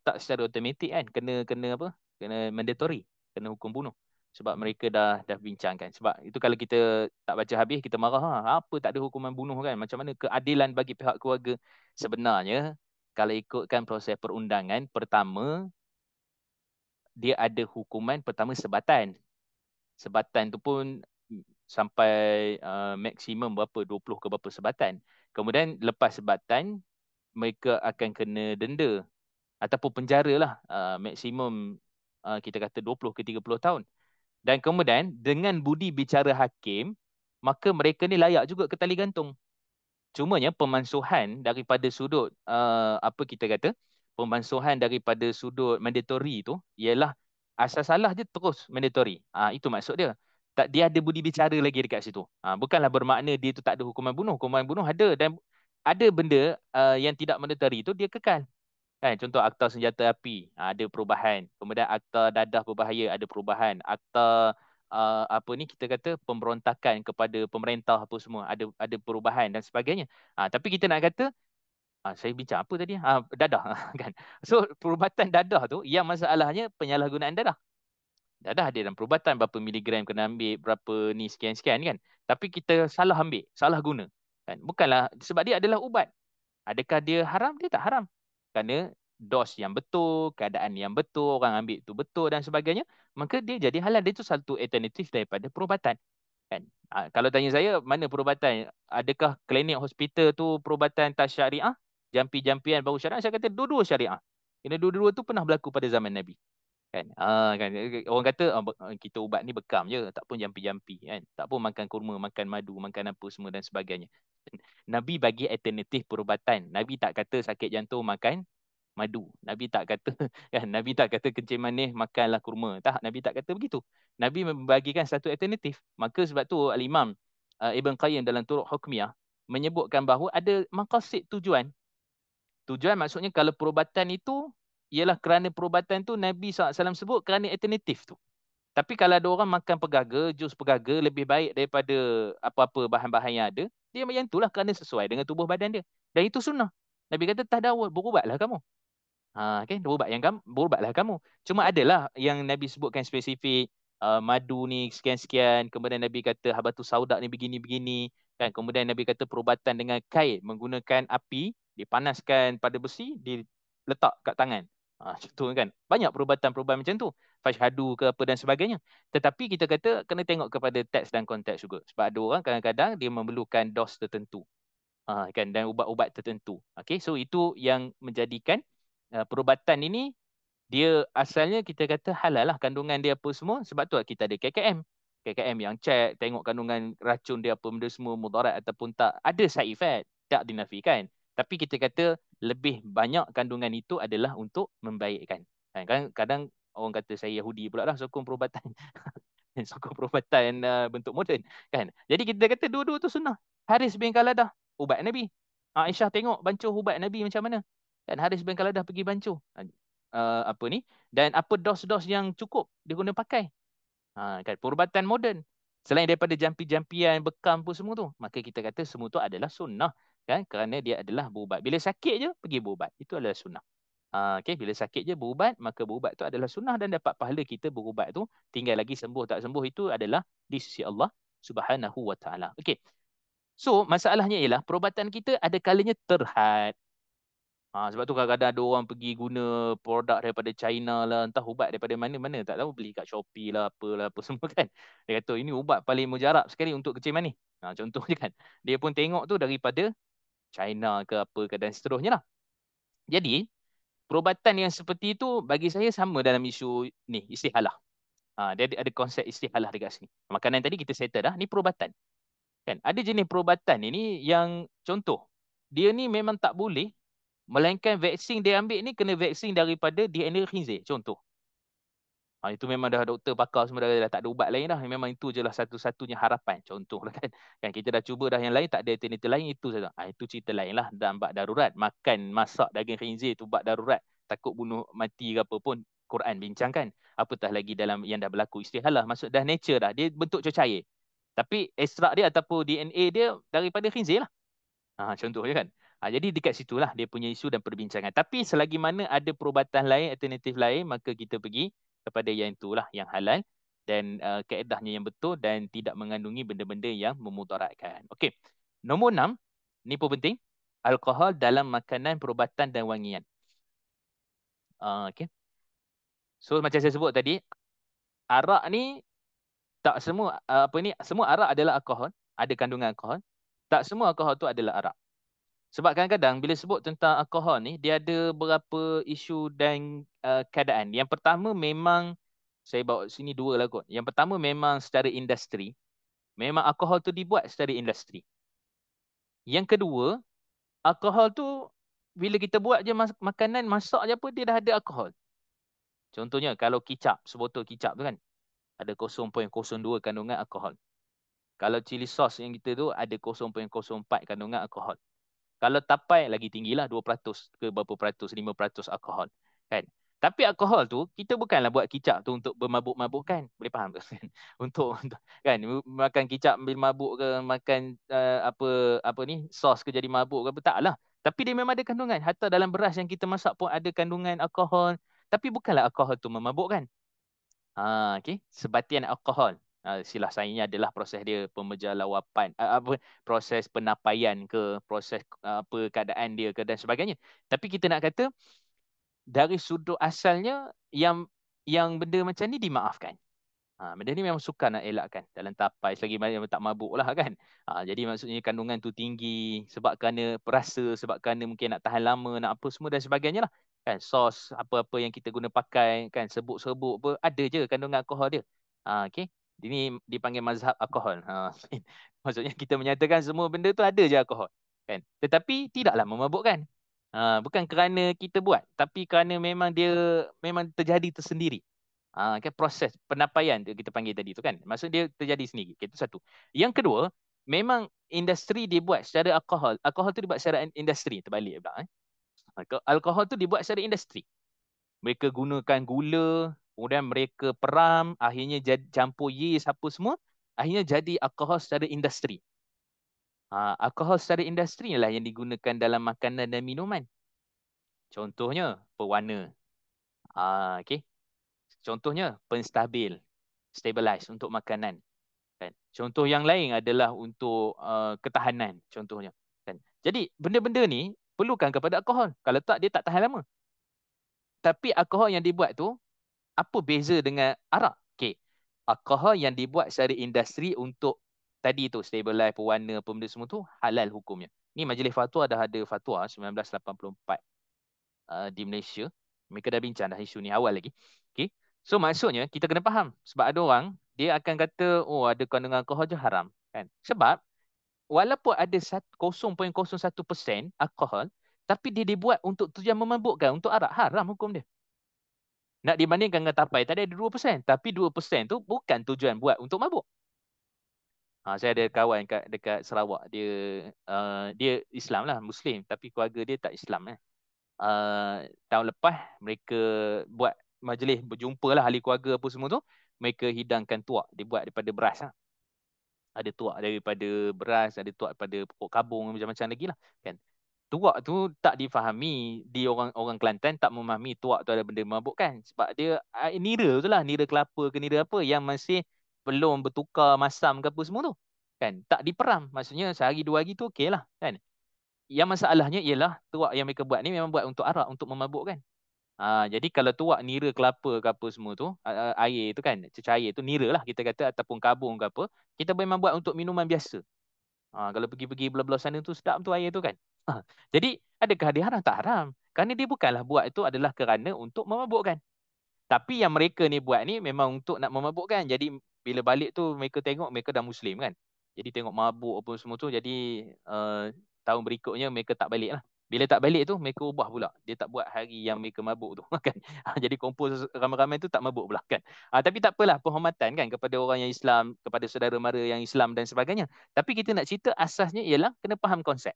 tak secara automatik kan kena kena apa kena mandatory kena hukum bunuh sebab mereka dah bincangkan sebab itu kalau kita tak baca habis kita marah apa tak ada hukuman bunuh kan macam mana keadilan bagi pihak keluarga sebenarnya kalau ikutkan proses perundangan pertama dia ada hukuman pertama sebatan tu pun sampai maksimum berapa 20 ke berapa sebatan kemudian lepas sebatan mereka akan kena denda ataupun penjara lah maksimum kita kata 20 ke 30 tahun. Dan kemudian dengan budi bicara hakim, maka mereka ni layak juga ke tali gantung. Cumanya pemansuhan daripada sudut apa kita kata, pemansuhan daripada sudut mandatory tu ialah asal salah je terus mandatory. Itu maksud dia. Tak dia ada budi bicara lagi dekat situ. Bukanlah bermakna dia tu tak ada hukuman bunuh. Hukuman bunuh ada dan ada benda yang tidak mandatory tu dia kekal. Kan contoh akta senjata api ada perubahan, kemudian akta dadah berbahaya ada perubahan, akta apa ni kita kata pemberontakan kepada pemerintah apa semua ada perubahan dan sebagainya. Tapi kita nak kata saya bincang apa tadi? Dadah kan. So perubatan dadah tu yang masalahnya penyalahgunaan dadah. Dadah ada dalam perubatan berapa miligram kena ambil, berapa ni sekian-sekian kan. Tapi kita salah ambil, salah guna. Kan? Bukanlah sebab dia adalah ubat. Adakah dia haram? Dia tak haram. Kerana dos yang betul, keadaan yang betul, orang ambil tu betul dan sebagainya, maka dia jadi halal. Dia tu satu alternatif daripada perubatan. Kan? Kalau tanya saya, mana perubatan? Adakah klinik hospital tu perubatan tak syariah? Jampi-jampian baru syariah? Saya kata dua-dua syariah. Kerana dua-dua tu pernah berlaku pada zaman Nabi. Kan orang kata kita ubat ni bekam je tak pun jampi-jampi kan tak pun makan kurma makan madu makan apa semua dan sebagainya Nabi bagi alternatif perubatan Nabi tak kata sakit jantung makan madu Nabi tak kata kan Nabi tak kata kencing manis makanlah kurma tak Nabi tak kata begitu Nabi membagikan satu alternatif maka sebab tu al-Imam Ibn Qayyim dalam Turuq Hukmiyah menyebutkan bahawa ada maqasid tujuan Tujuan maksudnya kalau perubatan itu ialah kerana perubatan tu Nabi SAW sebut kerana alternatif tu. Tapi kalau ada orang makan pegaga, jus pegaga lebih baik daripada apa-apa bahan-bahan yang ada, dia macam itulah kerana sesuai dengan tubuh badan dia. Dan itu sunnah. Nabi kata tadawul, berubatlah kamu. Okay, berubatlah kamu. Cuma adalah yang Nabi sebutkan spesifik, madu ni sekian-sekian, kemudian Nabi kata habatus sauda ni begini-begini, kan? Kemudian Nabi kata perubatan dengan kait menggunakan api, dipanaskan pada besi, diletak kat tangan. Contoh kan. Banyak perubatan-perubatan macam tu. Fashhadu ke apa dan sebagainya. Tetapi kita kata kena tengok kepada teks dan konteks juga. Sebab ada orang kadang-kadang dia memerlukan dos tertentu. Kan, dan ubat-ubat tertentu. Okay, so itu yang menjadikan perubatan ini dia asalnya kita kata halal lah kandungan dia apa semua, sebab tu kita ada KKM. KKM yang check tengok kandungan racun dia apa benda semua mudarat ataupun tak, ada side effect, tak dinafikan. Tapi kita kata lebih banyak kandungan itu adalah untuk membaikkan. Kan kadang orang kata saya Yahudi pula lah sokong perubatan. Sokong perubatan bentuk moden kan. Jadi kita kata dua-dua tu sunnah. Haris bin Qaladah ubat Nabi. Aisyah tengok bancuh ubat Nabi macam mana. Dan Haris bin Qaladah pergi bancuh. Apa ni? Dan apa dos-dos yang cukup dia guna pakai. Kan perubatan moden. Selain daripada jampi-jampian, bekam pun semua tu, maka kita kata semua tu adalah sunnah kan, kerana dia adalah berubat. Bila sakit je pergi berubat. Itu adalah sunnah. Okay, bila sakit je berubat, maka berubat tu adalah sunnah dan dapat pahala kita berubat tu. Tinggal lagi sembuh tak sembuh itu adalah di sisi Allah Subhanahu wa taala. Okey. So, masalahnya ialah perubatan kita ada kalanya terhad. Sebab tu kadang-kadang ada orang pergi guna produk daripada China lah, entah ubat daripada mana-mana, tak tahu beli kat Shopee lah, apalah, apa semua kan. Dia kata ini ubat paling mujarab sekali untuk kecil manis. Contohnya kan. Dia pun tengok tu daripada China ke apa ke dan seterusnya lah. Jadi, perubatan yang seperti itu bagi saya sama dalam isu ni, istihalah. Dia ada konsep istihalah dekat sini. Makanan tadi kita settle dah, ni perubatan. Kan? Ada jenis perubatan ini yang contoh, dia ni memang tak boleh, melainkan vaksin dia ambil ni kena vaksin daripada DNA khinzir. Contoh. Itu memang dah doktor pakar semua dah tak ada ubat lain dah. Memang itu je lah satu-satunya harapan. Contoh lah kan. Kan kita dah cuba dah yang lain, tak ada alternatif lain, itu saja. Itu cerita lain lah. Dan bab darurat. Makan, masak daging khinzir tu bab darurat. Takut bunuh mati ke apa pun. Quran bincangkan. Apatah lagi dalam yang dah berlaku istihalah. Maksud dah nature dah. Dia bentuk cair. Tapi ekstrak dia ataupun DNA dia daripada khinzir lah. Contohnya kan. Jadi dekat situlah dia punya isu dan perbincangan. Tapi selagi mana ada perubatan lain, alternatif lain, maka kita pergi kepada yang itulah yang halal dan kaedahnya yang betul dan tidak mengandungi benda-benda yang memudaratkan. Okey. Nombor 6, ni pun penting. Alkohol dalam makanan, perubatan dan wangian. Okey. So macam saya sebut tadi, arak ni tak semua apa ni, semua arak adalah alkohol, ada kandungan alkohol. Tak semua alkohol tu adalah arak. Sebab kadang-kadang bila sebut tentang alkohol ni, dia ada beberapa isu dan keadaan. Yang pertama memang, saya bawa sini dua lah kot. Yang pertama memang secara industri, memang alkohol tu dibuat secara industri. Yang kedua, alkohol tu bila kita buat je makanan, masak je apa, dia dah ada alkohol. Contohnya kalau kicap, sebotol kicap tu kan, ada 0.02 kandungan alkohol. Kalau chili sauce yang kita tu ada 0.04 kandungan alkohol. Kalau tapai lagi tinggilah 2% ke berapa peratus, 5% alkohol. Kan? Tapi alkohol tu, kita bukanlah buat kicap tu untuk bermabuk-mabukkan. Boleh faham tak? Untuk kan, makan kicap ambil mabuk ke, makan apa ni, sos ke jadi mabuk ke, taklah. Tapi dia memang ada kandungan. Hatta dalam beras yang kita masak pun ada kandungan alkohol. Tapi bukanlah alkohol tu memabukkan. Okay. Sebatian alkohol. Silah sainnya adalah proses dia pemeja-lawapan, proses penapaian ke, proses apa keadaan dia ke dan sebagainya. Tapi kita nak kata dari sudut asalnya yang benda macam ni dimaafkan. Benda ni memang suka nak elakkan dalam tapai selagi mana tak mabuk lah kan. Jadi maksudnya kandungan tu tinggi sebab kerana perasa, sebab kerana mungkin nak tahan lama, nak apa semua dan sebagainya lah. Kan sos apa-apa yang kita guna pakai kan, serbuk-serbuk apa ada je kandungan alkohol dia. Okey. Ini dipanggil mazhab alkohol. Maksudnya kita menyatakan semua benda tu ada je alkohol. Kan. Tetapi tidaklah memabukkan. Bukan kerana kita buat, tapi kerana memang dia memang terjadi tersendiri. Kan proses penapaian kita panggil tadi tu kan. Maksud dia terjadi sendiri. Itu satu. Yang kedua, memang industri dibuat secara alkohol. Alkohol tu dibuat secara industri. Terbalik pula. Alkohol tu dibuat secara industri. Mereka gunakan gula, kemudian mereka peram, akhirnya jadi campur yeast apa semua, akhirnya jadi alkohol secara industri. Alkohol secara industri lah yang digunakan dalam makanan dan minuman. Contohnya pewarna. Okey. Contohnya penstabil, stabilize untuk makanan. Kan? Contoh yang lain adalah untuk ketahanan contohnya. Kan? Jadi benda-benda ni perlukan kepada alkohol. Kalau tak dia tak tahan lama. Tapi alkohol yang dibuat tu apa beza dengan arak? Okey. Alkohol yang dibuat secara industri untuk tadi tu stabilize, pewarna, apa benda semua tu halal hukumnya. Ni Majlis Fatwa dah ada fatwa 1984 di Malaysia. Mereka dah bincang dah isu ni awal lagi. Okey. So maksudnya kita kena faham sebab ada orang dia akan kata oh ada kandungan alkohol je haram kan. Sebab walaupun ada 0.01% alkohol tapi dia dibuat untuk tujuan memabukkan untuk arak haram hukum dia. Nak dibandingkan dengan tapai tadi ada 2%. Tapi 2% tu bukan tujuan buat untuk mabuk. Saya ada kawan dekat Sarawak. Dia Islam lah, Muslim. Tapi keluarga dia tak Islam. Tahun lepas mereka buat majlis berjumpa lah ahli keluarga apa semua tu. Mereka hidangkan tuak. Dia buat daripada beras lah. Ada tuak daripada beras, ada tuak daripada pokok kabung, macam-macam lagi lah. Kan? Tuak tu tak difahami di orang Kelantan tak memahami tuak tu ada benda memabukkan sebab dia nira tu lah, nira kelapa ke nira apa yang masih belum bertukar masam ke apa semua tu kan, tak diperam, maksudnya sehari dua hari tu okey lah kan. Yang masalahnya ialah tuak yang mereka buat ni memang buat untuk arak, untuk memabukkan. Jadi kalau tuak nira kelapa ke apa semua tu, air tu kan, cecair tu nira lah kita kata, ataupun kabung ke apa, kita memang buat untuk minuman biasa. Kalau pergi-pergi belah-belah sana tu sedap tu air tu kan. Jadi adakah dia haram? Tak haram. Kerana dia bukanlah buat itu adalah kerana untuk memabukkan. Tapi yang mereka ni buat ni memang untuk nak memabukkan. Jadi bila balik tu mereka tengok mereka dah Muslim kan. Jadi tengok mabuk apa semua tu. Jadi tahun berikutnya mereka tak balik lah. Bila tak balik tu mereka ubah pula. Dia tak buat hari yang mereka mabuk tu kan. Jadi kumpul ramai-ramai tu tak mabuk pula kan. Tapi tak apalah, penghormatan kan kepada orang yang Islam, kepada saudara mara yang Islam dan sebagainya. Tapi kita nak cerita asasnya ialah kena faham konsep.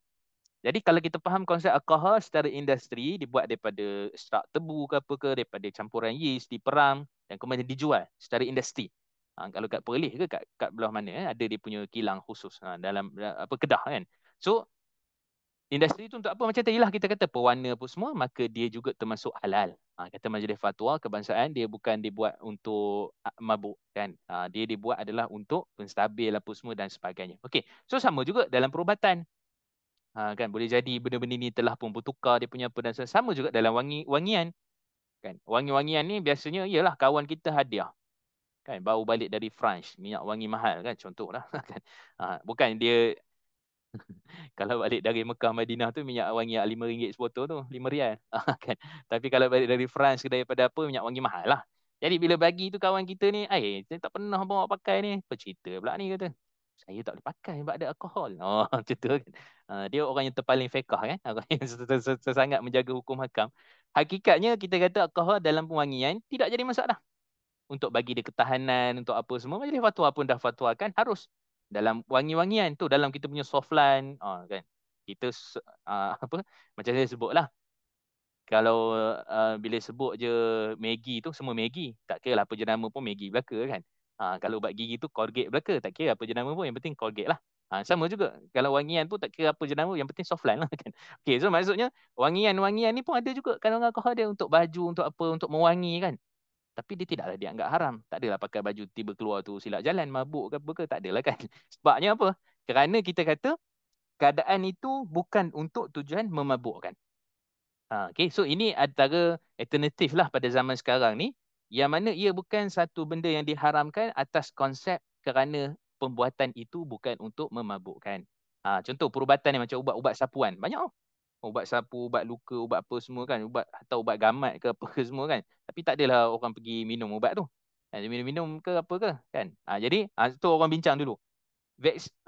Jadi kalau kita faham konsep alkohol secara industri, dibuat daripada ekstrak tebu ke apa ke, daripada campuran yeast, diperam dan kemudian dijual secara industri. Kalau kat Perlis ke kat belah mana ada dia punya kilang khusus dalam apa kedah kan. So industri tu untuk apa, macam tadi lah kita kata pewarna apa semua, maka dia juga termasuk halal. Kata Majlis Fatwa Kebangsaan dia bukan dibuat untuk mabuk kan. Dia dibuat adalah untuk penstabil apa semua dan sebagainya. Okey. So sama juga dalam perubatan. Kan boleh jadi benda-benda ni telah pun bertukar dia punya apa dan sama juga dalam wangian kan. Wangi-wangian ni biasanya ialah kawan kita hadiah kan, baru balik dari France, minyak wangi mahal kan contohlah kan. Bukan dia kalau balik dari Mekah Madinah tu minyak wangi RM5 sebotol tu, RM5 kan. Tapi kalau balik dari France ke daripada apa, minyak wangi mahal lah. Jadi bila bagi tu kawan kita ni, saya tak pernah bawa pakai ni. Apa cerita pula ni kata. Saya tak boleh pakai sebab ada alkohol. Macam tu kan. Dia orang yang terpaling fiqah kan. Orang yang sangat menjaga hukum hakam. Hakikatnya kita kata alkohol dalam pewangian tidak jadi masalah. Untuk bagi dia ketahanan, untuk apa semua. Majlis fatwa pun dah fatwakan harus. Dalam wangi-wangian tu, dalam kita punya softline. Kan. Kita, apa, macam saya sebut lah. Kalau bila sebut je Maggi tu, semua Maggi. Tak kira lah apa jenama pun Maggi belaka kan. Kalau ubat gigi tu Colgate belaka. Tak kira apa jenama pun, yang penting Colgate lah. Sama juga. Kalau wangian pun tak kira apa jenama, yang penting softline lah kan. Okay, so maksudnya wangian-wangian ni pun ada juga kandungan alkohol dia untuk baju, untuk apa, untuk mewangi kan. Tapi dia tidaklah dianggap haram. Tak adalah pakai baju tiba keluar tu silap jalan, mabuk ke apa ke. Tak adalah kan. Sebabnya apa? Kerana kita kata keadaan itu bukan untuk tujuan memabukkan. Okay, so ini antara alternatif lah pada zaman sekarang ni, yang mana ia bukan satu benda yang diharamkan atas konsep kerana pembuatan itu bukan untuk memabukkan. Contoh perubatan yang macam ubat-ubat sapuan. Banyak tau. Ubat sapu, ubat luka, ubat apa semua kan. Ubat atau ubat gamat ke apa ke semua kan. Tapi tak adalah orang pergi minum ubat tu. Minum-minum ke apa ke kan. Jadi tu orang bincang dulu.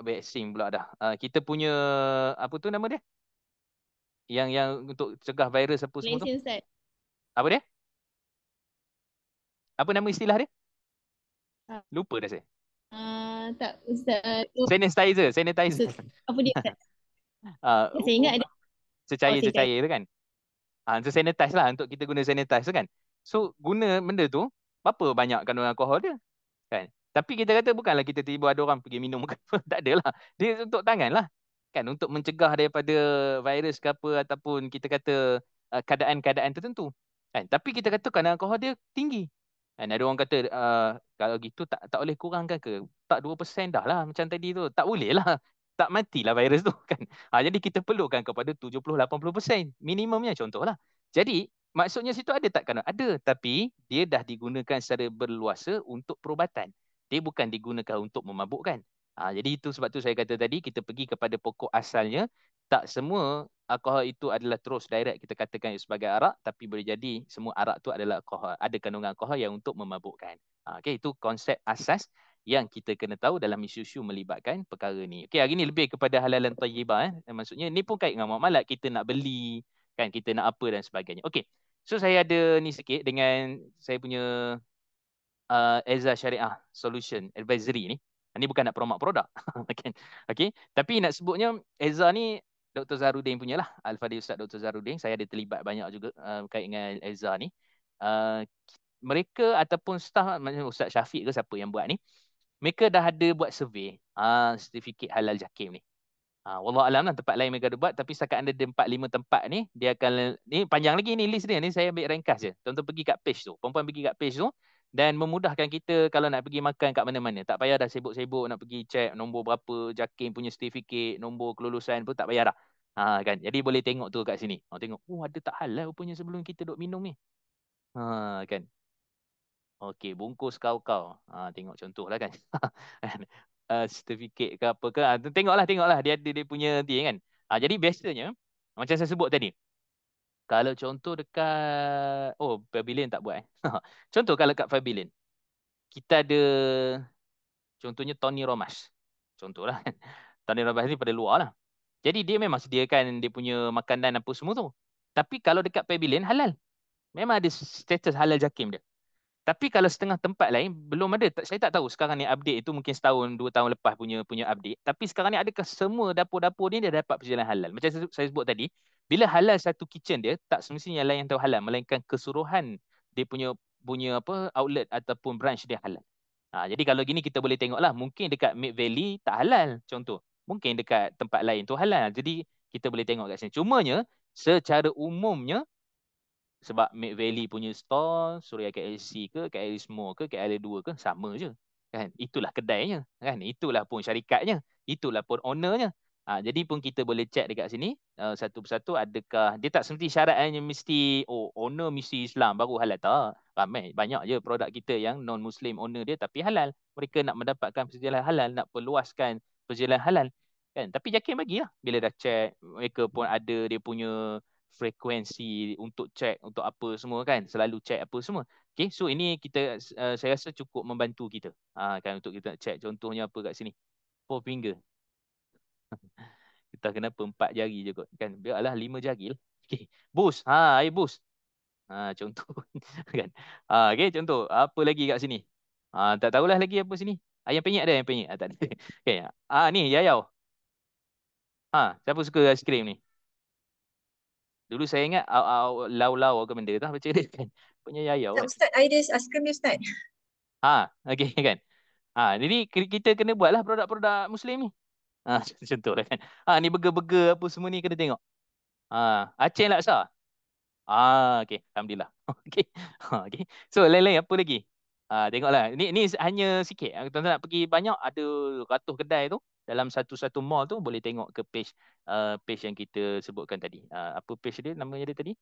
Vaksin pula dah. Kita punya apa tu nama dia? Yang untuk cegah virus apa semua tu. Malaysian Ustaz. Apa dia? Apa nama istilah dia? Ah, Lupa dah saya. tak Ustaz. Oh, Sanitizer, sanitizer. Ustaz. Apa dia Ustaz? Ah, Saya ingat ada. Oh, saya ingat. cecair-cecair tu kan. So sanitize lah, untuk kita guna sanitize tu kan. So guna benda tu, berapa banyak kandungan alkohol dia kan. Tapi kita kata bukanlah kita tiba ada orang pergi minum ke apa. Tak adalah. Dia untuk tangan lah. Kan, untuk mencegah daripada virus ke apa, ataupun kita kata keadaan-keadaan tertentu. Kan. Tapi kita kata kandungan alkohol dia tinggi. Kan, ada orang kata kalau gitu tak boleh kurangkan ke? Tak 2% dah lah macam tadi tu. Tak boleh lah. Tak matilah virus tu kan. Jadi kita perlukan kepada 70-80% minimumnya, contohlah. Jadi maksudnya situ ada tak kandungan? Ada, tapi dia dah digunakan secara berluasa untuk perubatan. Dia bukan digunakan untuk memabukkan. Jadi itu sebab tu saya kata tadi, kita pergi kepada pokok asalnya. Tak semua alkohol itu adalah terus direct kita katakan sebagai arak, tapi boleh jadi semua arak tu adalah alkohol, ada kandungan alkohol yang untuk memabukkan. Okey, itu konsep asas yang kita kena tahu dalam isu-isu melibatkan perkara ni. Okey, hari ni lebih kepada halalan thayyibah. Maksudnya ni pun kait dengan muamalat, kita nak beli, kan, kita nak apa dan sebagainya. Okey, so saya ada ni sikit dengan saya punya Eza Syariah Solution Advisory ni. Ini bukan nak promote produk. Okay. Okay. Tapi nak sebutnya, Eza ni Dr. Zahrudin punya lah. Al-Fadhil Ustaz Dr. Zahrudin. Saya ada terlibat banyak juga berkait dengan Eza ni. Uh, Mereka ataupun staff, macam Ustaz Syafiq ke siapa yang buat ni, mereka dah ada buat survey sertifikat halal JAKIM ni. Wallah alam lah tempat lain mereka ada buat, tapi setakat ada 4-5 tempat ni, dia akan, ni panjang lagi ni list dia ni, saya ambil ringkas je. Tonton pergi kat page tu, perempuan pergi kat page tu, dan memudahkan kita kalau nak pergi makan kat mana-mana. Tak payah dah sibuk-sibuk nak pergi check nombor berapa JAKIM punya sertifikat, nombor kelulusan pun tak payah dah. Kan, jadi boleh tengok tu kat sini. Tengok, ada tak halal rupanya sebelum kita duk minum ni. Kan. Okey, bungkus kau-kau. Tengok contoh lah kan. Sertifikat ke apa ke. Tengoklah. Dia punya dia kan. Jadi biasanya, macam saya sebut tadi, kalau contoh dekat, Pavilion tak buat. Contoh kalau kat Pavilion, kita ada, contohnya Tony Romas. Contohlah. Tony Romas ni pada luar lah. Jadi dia memang sediakan dia punya makanan apa semua tu. Tapi kalau dekat Pavilion, halal. Memang ada status halal JAKIM dia. Tapi kalau setengah tempat lain belum ada. Saya tak tahu sekarang ni update itu, mungkin setahun 2 tahun lepas punya update. Tapi sekarang ni adakah semua dapur-dapur ni dia dapat perjalanan halal? Macam saya sebut tadi, bila halal satu kitchen dia, tak semestinya yang lain yang tahu halal, melainkan keseluruhan dia punya apa outlet ataupun branch dia halal. Jadi kalau gini kita boleh tengoklah, mungkin dekat Mid Valley tak halal contoh. Mungkin dekat tempat lain tu halal. Jadi kita boleh tengok kat sini. Cumanya secara umumnya, sebab Mid Valley punya store, Suria KLC ke, KLC Mall ke, KLA 2 ke, sama je. Kan? Itulah kedainya. Kan? Itulah pun syarikatnya. Itulah pun ownernya. Jadi pun kita boleh check dekat sini, satu persatu, adakah, dia tak seperti syaratnya mesti, owner mesti Islam baru halal. Tak. Ramai, banyak je produk kita yang non-Muslim owner dia tapi halal. Mereka nak mendapatkan perjalanan halal, nak perluaskan perjalanan halal. Kan? Tapi JAKIM bagilah. Bila dah check, mereka pun ada dia punya frekuensi untuk check untuk apa semua kan, selalu check apa semua. Okay, so ini kita saya rasa cukup membantu kita kan, untuk kita check. Contohnya apa kat sini, 4 finger. Kita kenapa 4 jari je kot kan, biarlah 5 jari lah. Okay, boost, air boost, contoh. Kan. Okay, contoh apa lagi kat sini, tak tahulah lagi apa sini. Ayam penyet ada, ayam penyet tak ada. Okay, ni yayau. Siapa suka aiskrim ni? Dulu saya ingat lau-lau ke benda tu baca dia kan. Punya yayau Tak, kan. Ustaz, idea aiskrim ni Ustaz. Okey kan. Jadi kita kena buatlah produk-produk Muslim ni. Contohlah kan. Ni burger-burger apa semua ni kena tengok. Aceh laksa. Okey, alhamdulillah. Okey. Okey. So lain-lain apa lagi? Tengoklah. Ni hanya sikit. Tuan-tuan nak pergi banyak, ada ratus kedai tu dalam satu-satu mall tu, boleh tengok ke page yang kita sebutkan tadi. Apa page dia, namanya dia tadi?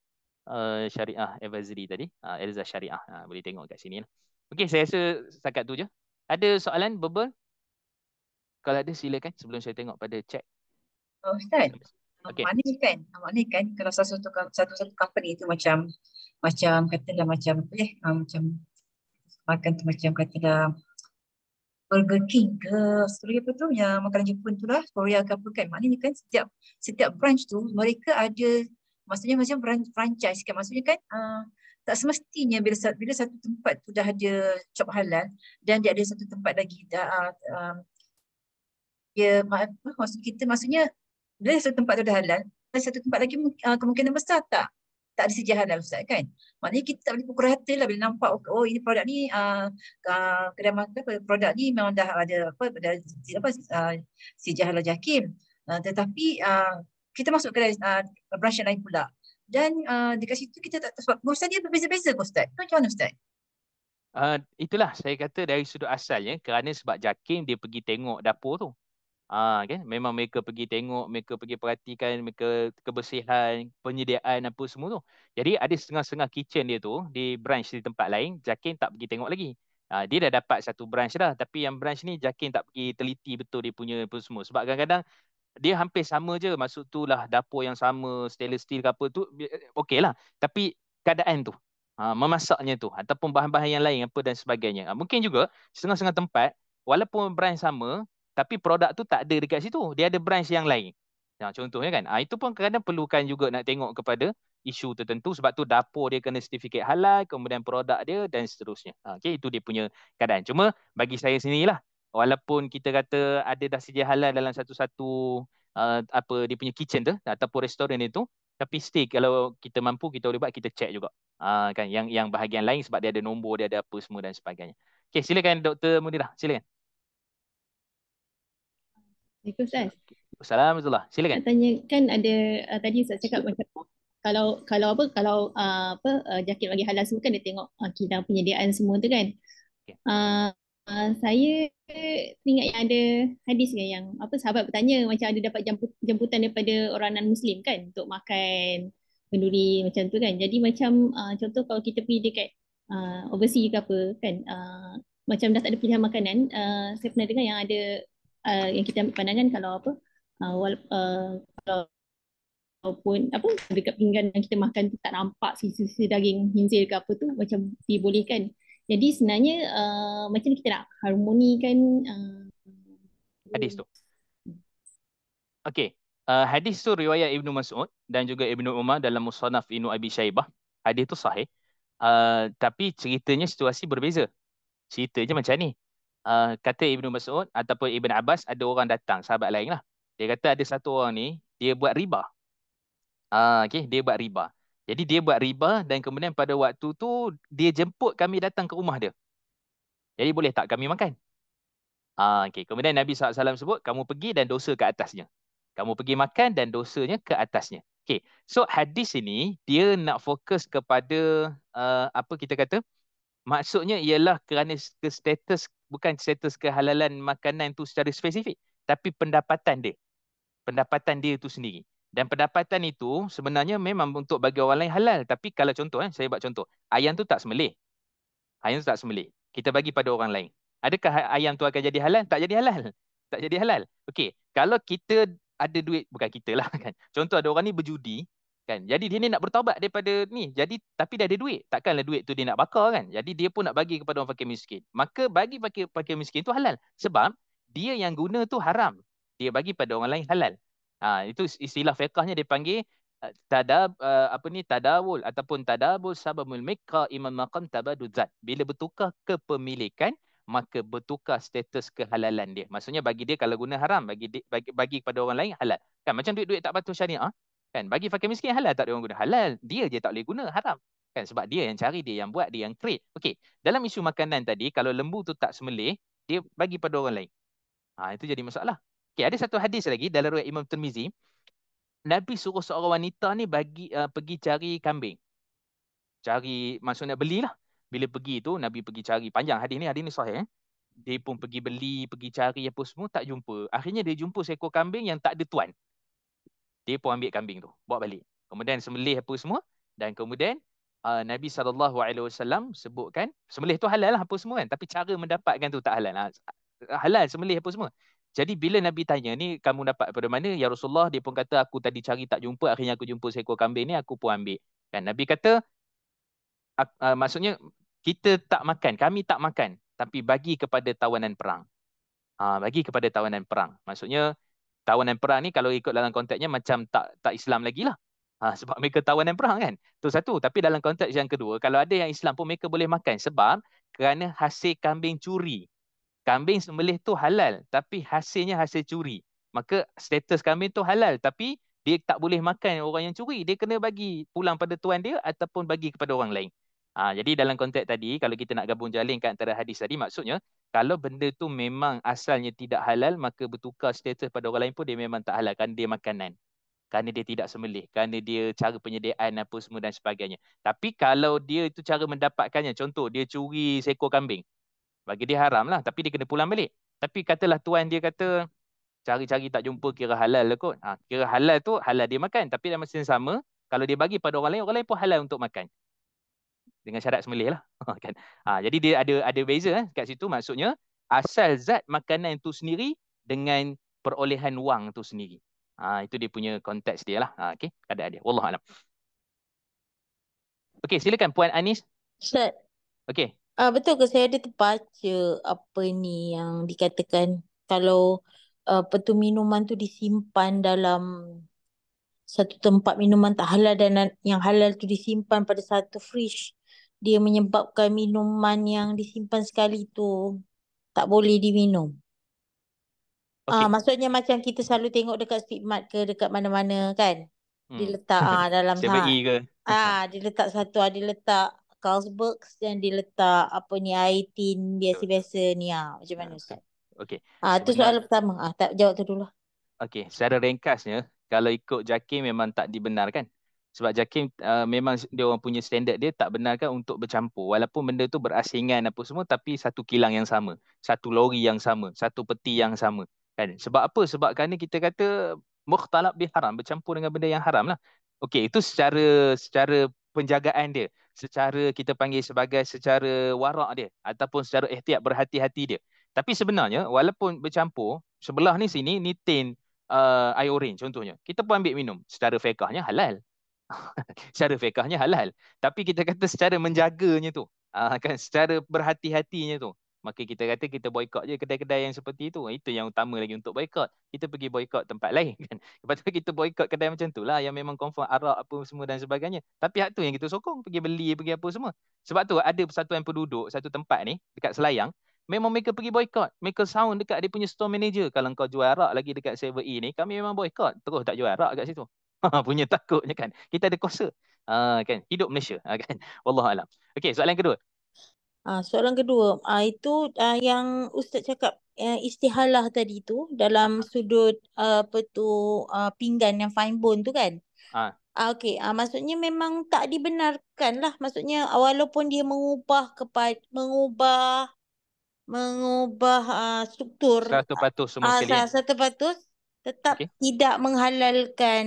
Syariah Advisory tadi, Elza Syariah. Boleh tengok kat sini lah. Okey, saya rasa setakat tu je. Ada soalan verbal? Kalau ada silakan sebelum saya tengok pada chat. Ustaz, Okey. maknanya kan kalau satu company itu macam katalah macam macam makan tu, macam katalah Burger King ke, apa tu yang makanan Jepun tu lah, Korea ke apa kan, maknanya kan setiap branch tu mereka ada, maksudnya macam franchise kan, maksudnya kan tak semestinya bila satu tempat tu dah ada shop halal dan dia ada satu tempat lagi maksud kita, maksudnya bila satu tempat tu dah halal dan satu tempat lagi kemungkinan besar tak tak ada sedia halal Ustaz kan. Maknanya kita tak boleh pukul rata lah bila nampak oh ini produk ni kedai makan produk ni memang dah ada sedia halal JAKIM. Tetapi kita masuk kedai branch yang lain pula. Dan dekat situ kita tak sebab Ustaz dia berbeza-beza Ustaz. Itu macam mana Ustaz? Itulah saya kata dari sudut asalnya kerana sebab JAKIM dia pergi tengok dapur tu. Kan memang mereka pergi tengok, mereka pergi perhatikan mereka kebersihan, penyediaan apa semua tu. Jadi ada setengah-setengah kitchen dia tu di branch di tempat lain, JAKIM tak pergi tengok lagi. Dia dah dapat satu branch dah, tapi yang branch ni JAKIM tak pergi teliti betul dia punya apa semua. Sebab kadang-kadang dia hampir sama je, maksud tu lah dapur yang sama, stainless steel ke apa tu, okey lah. Tapi keadaan tu, memasaknya tu, ataupun bahan-bahan yang lain apa dan sebagainya. Mungkin juga setengah-setengah tempat, walaupun branch sama, tapi produk tu tak ada dekat situ. Dia ada branch yang lain. Contohnya kan, itu pun kadang-kadang perlukan juga nak tengok kepada isu tertentu. Sebab tu dapur dia kena sertifikat halal, kemudian produk dia dan seterusnya. Okay, itu dia punya keadaan. Cuma bagi saya sendirilah, walaupun kita kata ada dah sedia halal dalam satu-satu apa dia punya kitchen tu ataupun restoran itu, tapi still kalau kita mampu kita boleh buat, kita check juga kan yang bahagian lain sebab dia ada nombor, dia ada apa semua dan sebagainya. Okey, silakan Dr. Munirah, silakan. Ustaz. Assalamualaikum. Silakan. Nak tanya kan ada tadi Ustaz cakap macam kalau JAKIM bagi halal semua kan dia tengok kita penyediaan semua tu kan. Okay. Saya teringat yang ada hadis kan yang sahabat bertanya macam ada dapat jemputan daripada orang non-Muslim kan untuk makan kenduri macam tu kan. Jadi macam contoh kalau kita pergi dekat overseas ke apa kan, macam dah tak ada pilihan makanan, saya pernah dengar yang ada yang kita ambil pandangan kalau kalau ataupun dekat pinggan yang kita makan tu tak nampak sisi-sisi daging khinzir ke apa tu macam dibolehkan. Jadi sebenarnya macam kita nak harmonikan hadis tu. Okey, hadis tu riwayat Ibnu Mas'ud dan juga Ibnu Umar dalam Musannaf Ibnu Abi Syaibah. Hadis tu sahih. Tapi ceritanya situasi berbeza. Ceritanya macam ni. Kata Ibnu Mas'ud ataupun Ibn Abbas, ada orang datang, sahabat lain lah. Dia kata ada satu orang ni, dia buat riba. Okay, dia buat riba. Jadi dia buat riba dan kemudian pada waktu tu dia jemput kami datang ke rumah dia. Jadi boleh tak kami makan? Okay. Kemudian Nabi SAW sebut, kamu pergi dan dosa ke atasnya. Kamu pergi makan dan dosanya ke atasnya. Okay. So hadis ini dia nak fokus kepada apa kita kata? Maksudnya ialah kerana ke status, bukan status kehalalan makanan tu secara spesifik, tapi pendapatan dia. Pendapatan dia itu sendiri. Dan pendapatan itu sebenarnya memang untuk bagi orang lain halal. Tapi kalau contoh, saya buat contoh. Ayam tu tak sembelih. Ayam tu tak sembelih. Kita bagi pada orang lain. Adakah ayam tu akan jadi halal? Tak jadi halal. Tak jadi halal. Okey, kalau kita ada duit, bukan kita lah kan. Contoh ada orang ni berjudi, kan. Jadi dia ni nak bertaubat daripada ni. Jadi tapi dia ada duit. Takkanlah duit tu dia nak bakar kan. Jadi dia pun nak bagi kepada orang fakir miskin. Maka bagi fakir miskin tu halal. Sebab dia yang guna tu haram. Dia bagi pada orang lain halal. Itu istilah fiqahnya dipanggil tadawul ataupun tadabul sababul mikra imam maqam tabadudzat. Bila bertukar kepemilikan, maka bertukar status kehalalan dia. Maksudnya bagi dia kalau guna haram, bagi kepada orang lain halal. Kan macam duit-duit tak patuh syariah, kan bagi fakir miskin halal, tak ada orang guna halal. Dia je tak boleh guna haram. Kan sebab dia yang cari, dia yang buat, dia yang create. Okey, dalam isu makanan tadi, kalau lembu tu tak sembelih, dia bagi pada orang lain. Itu jadi masalah. Okey, ada satu hadis lagi dalam riwayat Imam Tirmizi. Nabi suruh seorang wanita ni pergi cari kambing. Maksudnya belilah. Bila pergi tu, Nabi pergi cari. Panjang hadis ni sahih. Dia pun pergi beli, pergi cari apa semua, tak jumpa. Akhirnya dia jumpa seekor kambing yang tak ada tuan. Dia pun ambil kambing tu, bawa balik. Kemudian sembelih apa semua. Dan kemudian Nabi SAW sebutkan, sembelih tu halal lah apa semua kan. Tapi cara mendapatkan tu tak halal. Halal sembelih apa semua. Jadi bila Nabi tanya, ni kamu dapat pada mana? Ya Rasulullah, dia pun kata, aku tadi cari tak jumpa, akhirnya aku jumpa seekor kambing ni, aku pun ambil. Kan Nabi kata, maksudnya kita tak makan, kami tak makan, tapi bagi kepada tawanan perang. Bagi kepada tawanan perang. Maksudnya tawanan perang ni kalau ikut dalam konteksnya macam tak Islam lagi lah. Sebab mereka tawanan perang kan. Itu satu. Tapi dalam konteks yang kedua, kalau ada yang Islam pun mereka boleh makan. Sebab kerana hasil kambing curi. Kambing sembelih tu halal, tapi hasilnya hasil curi. Maka status kambing tu halal, tapi dia tak boleh makan orang yang curi. Dia kena bagi pulang pada tuan dia ataupun bagi kepada orang lain. Jadi dalam konteks tadi, kalau kita nak gabung jalinkan antara hadis tadi, maksudnya kalau benda tu memang asalnya tidak halal, maka bertukar status pada orang lain pun dia memang tak halal kerana dia makanan. Kerana dia tidak sembelih, kerana dia cara penyediaan apa semua dan sebagainya. Tapi kalau dia itu cara mendapatkannya, contoh dia curi seekor kambing, bagi dia haram lah, tapi dia kena pulang balik. Tapi katalah tuan dia kata, cari-cari tak jumpa, kira halal lah kot. Kira halal tu, halal dia makan. Tapi dalam masa yang sama, kalau dia bagi pada orang lain pun halal untuk makan. Dengan syarat sembelih lah. Kan? Jadi dia ada beza kat situ. Maksudnya, asal zat makanan itu sendiri dengan perolehan wang tu sendiri. Itu dia punya konteks dia lah. Okay, keadaan dia. Wallahualam. Okay, silakan Puan Anis. Ustaz, Okay. betul ke saya ada terbaca apa ni yang dikatakan kalau minuman tu disimpan dalam satu tempat minuman tak halal dan yang halal tu disimpan pada satu fridge, dia menyebabkan minuman yang disimpan sekali tu tak boleh diminum. Okay. Maksudnya macam kita selalu tengok dekat Speedmart ke dekat mana-mana kan. Dia letak dalam 7E ke? dia letak satu, dia letak Carlsberg dan dia letak apa ni air tin biasa-biasa ni macam mana Ustaz? Okay. Tu soalan pertama. Tak jawab tu dulu. Okey, secara ringkasnya, kalau ikut JAKIM memang tak dibenarkan. Sebab JAKIM memang dia orang punya standard dia tak benarkan untuk bercampur. Walaupun benda tu berasingan apa semua, tapi satu kilang yang sama. Satu lori yang sama. Satu peti yang sama. Kan? Sebab apa? Sebab kerana kita kata mukhtalab biharam, bercampur dengan benda yang haram lah. Okey, itu secara penjagaan dia. Secara kita panggil secara warak dia. Ataupun secara ihtiyat, berhati-hati dia. Tapi sebenarnya, walaupun bercampur, sebelah ni sini, ni tin air orange contohnya. Kita pun ambil minum. Secara fiqahnya halal. Secara fiqahnya halal. Tapi kita kata secara menjaganya tu. Kan secara berhati-hatinya tu. Maka kita kata kita boykot je kedai-kedai yang seperti itu. Itu yang utama lagi untuk boykot. Kita pergi boykot tempat lain kan. Lepas tu kita boykot kedai macam tu lah. Yang memang confirm arak apa semua dan sebagainya. Tapi hak tu yang kita sokong. Pergi beli, pergi apa semua. Sebab tu ada persatuan penduduk satu tempat ni. Dekat Selayang. Memang mereka pergi boykot. Mereka sound dekat dia punya store manager. Kalau kau jual arak lagi dekat 7E ni, kami memang boykot. Terus tak jual arak kat situ. Punya takutnya kan. Kita ada kuasa. Kan. Hidup Malaysia. Kan. Wallahualam. Okey, soalan kedua. Soalan kedua. Itu yang Ustaz cakap istihalah tadi tu dalam sudut pinggan yang fine bone tu kan. Okey, maksudnya memang tak dibenarkan lah. Maksudnya walaupun dia mengubah struktur 100% semua sekalian. 100% tetap tidak menghalalkan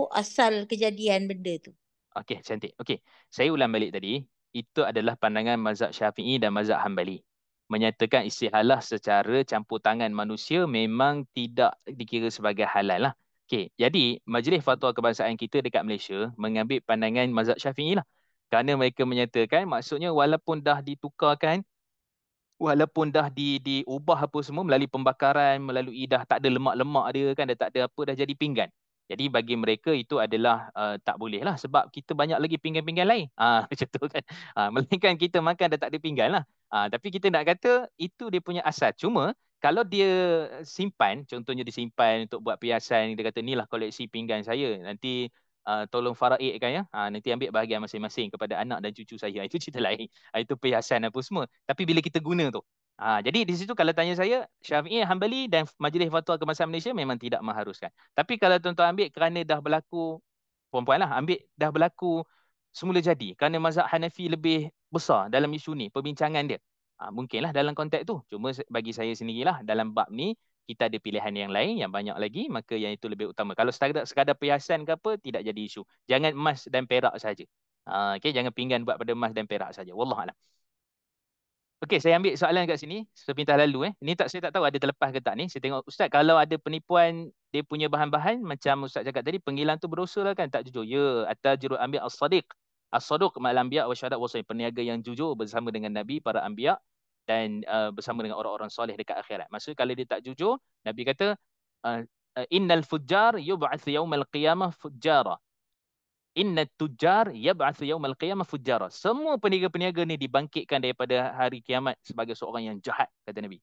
asal kejadian benda tu. Okey, cantik. Okey, saya ulang balik tadi. Itu adalah pandangan mazhab Syafi'i dan mazhab Hambali. Menyatakan istihalah secara campur tangan manusia memang tidak dikira sebagai halal lah. Okey, jadi Majlis Fatwa Kebangsaan kita dekat Malaysia mengambil pandangan mazhab Syafi'i lah. Kerana mereka menyatakan maksudnya walaupun dah ditukarkan, walaupun dah diubah apa semua melalui pembakaran, melalui dah tak ada lemak-lemak dia kan, dah tak ada apa, dah jadi pinggan. Jadi bagi mereka itu adalah tak boleh lah sebab kita banyak lagi pinggan-pinggan lain. Macam tu kan. Melainkan kita makan dah tak ada pinggan lah. Tapi kita nak kata itu dia punya asal. Cuma kalau dia simpan, contohnya disimpan untuk buat perhiasan, dia kata inilah koleksi pinggan saya. Nanti tolong faraidkan ya. Nanti ambil bahagian masing-masing kepada anak dan cucu saya. Itu cerita lain. Itu perhiasan apa semua. Tapi bila kita guna tu. Jadi di situ kalau tanya saya, Syafi'i, Hambali dan Majlis Fatwa Kebangsaan Malaysia memang tidak mengharuskan. Tapi kalau tuan-tuan ambil kerana dah berlaku, puan-puan lah, ambil dah berlaku semula jadi. Kerana mazhab Hanafi lebih besar dalam isu ni, perbincangan dia. Mungkinlah dalam konteks tu. Cuma bagi saya sendirilah, dalam bab ni, kita ada pilihan yang lain yang banyak lagi, maka yang itu lebih utama. Kalau sekadar perhiasan ke apa, tidak jadi isu. Jangan emas dan perak saja. Okay, jangan pinggan buat pada emas dan perak saja. Wallahualam. Okey, saya ambil soalan kat sini sepintas lalu. Ini saya tak tahu ada terlepas ke tak ni. Saya tengok Ustaz kalau ada penipuan dia punya bahan-bahan macam Ustaz cakap tadi penghilang tu berdosa lah kan, tak jujur. Ya, atajru ambil as-sadiq. As-saduq ma'al anbiya wa syahadat wa salih. Peniaga yang jujur bersama dengan nabi, para anbiya dan bersama dengan orang-orang soleh dekat akhirat. Maksud kalau dia tak jujur, Nabi kata innal fujjar yub'ats yaumal qiyamah fujjara. Inna tujjar yab'atsu yaumal qiyamah fujjara. Semua peniaga-peniaga ni dibangkitkan daripada hari kiamat sebagai seorang yang jahat, kata Nabi.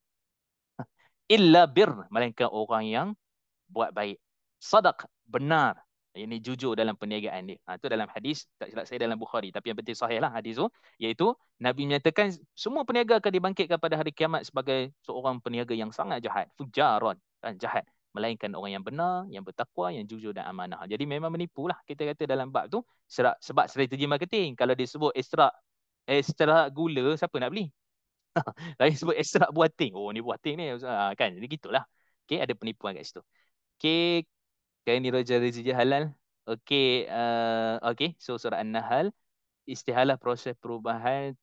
Illa bir, melainkan orang yang buat baik. Sadaq, benar. Ini jujur dalam perniagaan dia. Itu dalam hadis, tak silap saya dalam Bukhari. Tapi yang penting sahih lah hadis tu. Iaitu Nabi menyatakan semua peniaga akan dibangkitkan pada hari kiamat sebagai seorang peniaga yang sangat jahat. Fujaron, kan, jahat. Melainkan orang yang benar, yang bertakwa, yang jujur dan amanah. Jadi memang menipulah kita kata dalam bab tu. Sebab strategi marketing. Kalau dia sebut extra gula, siapa nak beli? Tapi sebut extra buah ting. Oh, ni buah ting ni. Kan, jadi gitulah. Okay, ada penipuan kat situ. Okay, kali ni Roger rezeki halal. Okey, okey. So surah An-Nahl, istihalah proses perubahan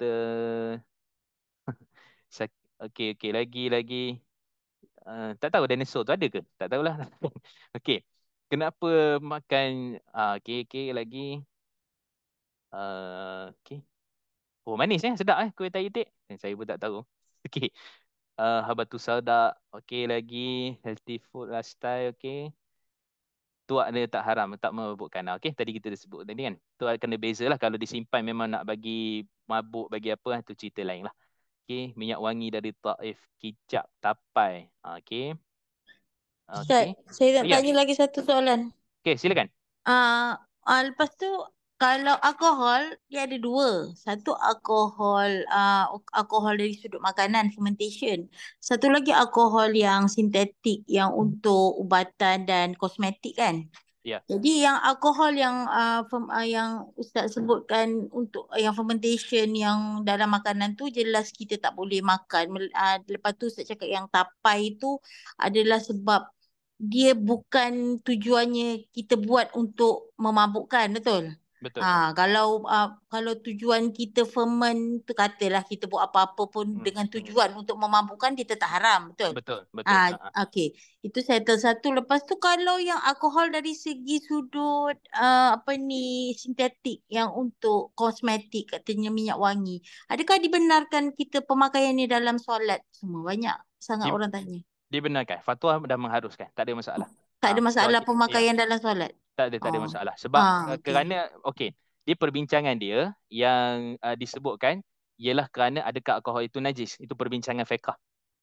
okey, okey, lagi. Tak tahu dinosaur tu ada ke? Tak tahulah. Okey. Kenapa makan okey, lagi. Okey. Oh, manis sedap kuih tahi itik. Saya pun tak tahu. Okey. Habatus sauda. Okey, lagi healthy food lifestyle. Okey. Tuak dia tak haram, tak memabukkan. Okey, tadi kita dah sebut tadi kan. Tu kena bezalah kalau disimpan memang nak bagi mabuk, bagi apa, tu cerita lain lah. Okey, minyak wangi dari Taif, kicap, tapai. Okey. Ustaz, Okey. saya nak Ya. tanya lagi satu soalan. Okey, silakan. Lepas tu kalau alkohol dia ada dua. Satu alkohol dari sudut makanan fermentation. Satu lagi alkohol yang sintetik yang untuk ubatan dan kosmetik kan. Ya. Jadi yang alkohol yang Ustaz sebutkan untuk yang fermentation yang dalam makanan tu jelas kita tak boleh makan. Lepas tu Ustaz cakap yang tapai tu adalah sebab dia bukan tujuannya kita buat untuk memabukkan, betul? Betul. Kalau tujuan kita ferment tu katalah kita buat apa-apa pun dengan tujuan untuk memabukkan, dia tetap haram, betul? Betul. Okey. Itu settle satu. Lepas tu kalau yang alkohol dari segi sudut sintetik yang untuk kosmetik katanya minyak wangi. Adakah dibenarkan kita pemakaiannya dalam solat? Semua banyak sangat orang tanya. Dibenarkan. Fatwa dah mengharuskan. Tak ada masalah. Tak ada masalah pemakaian dalam solat? Tak ada masalah. Sebab kerana, okey, dia perbincangan dia yang disebutkan ialah kerana adakah alkohol itu najis. Itu perbincangan fiqh.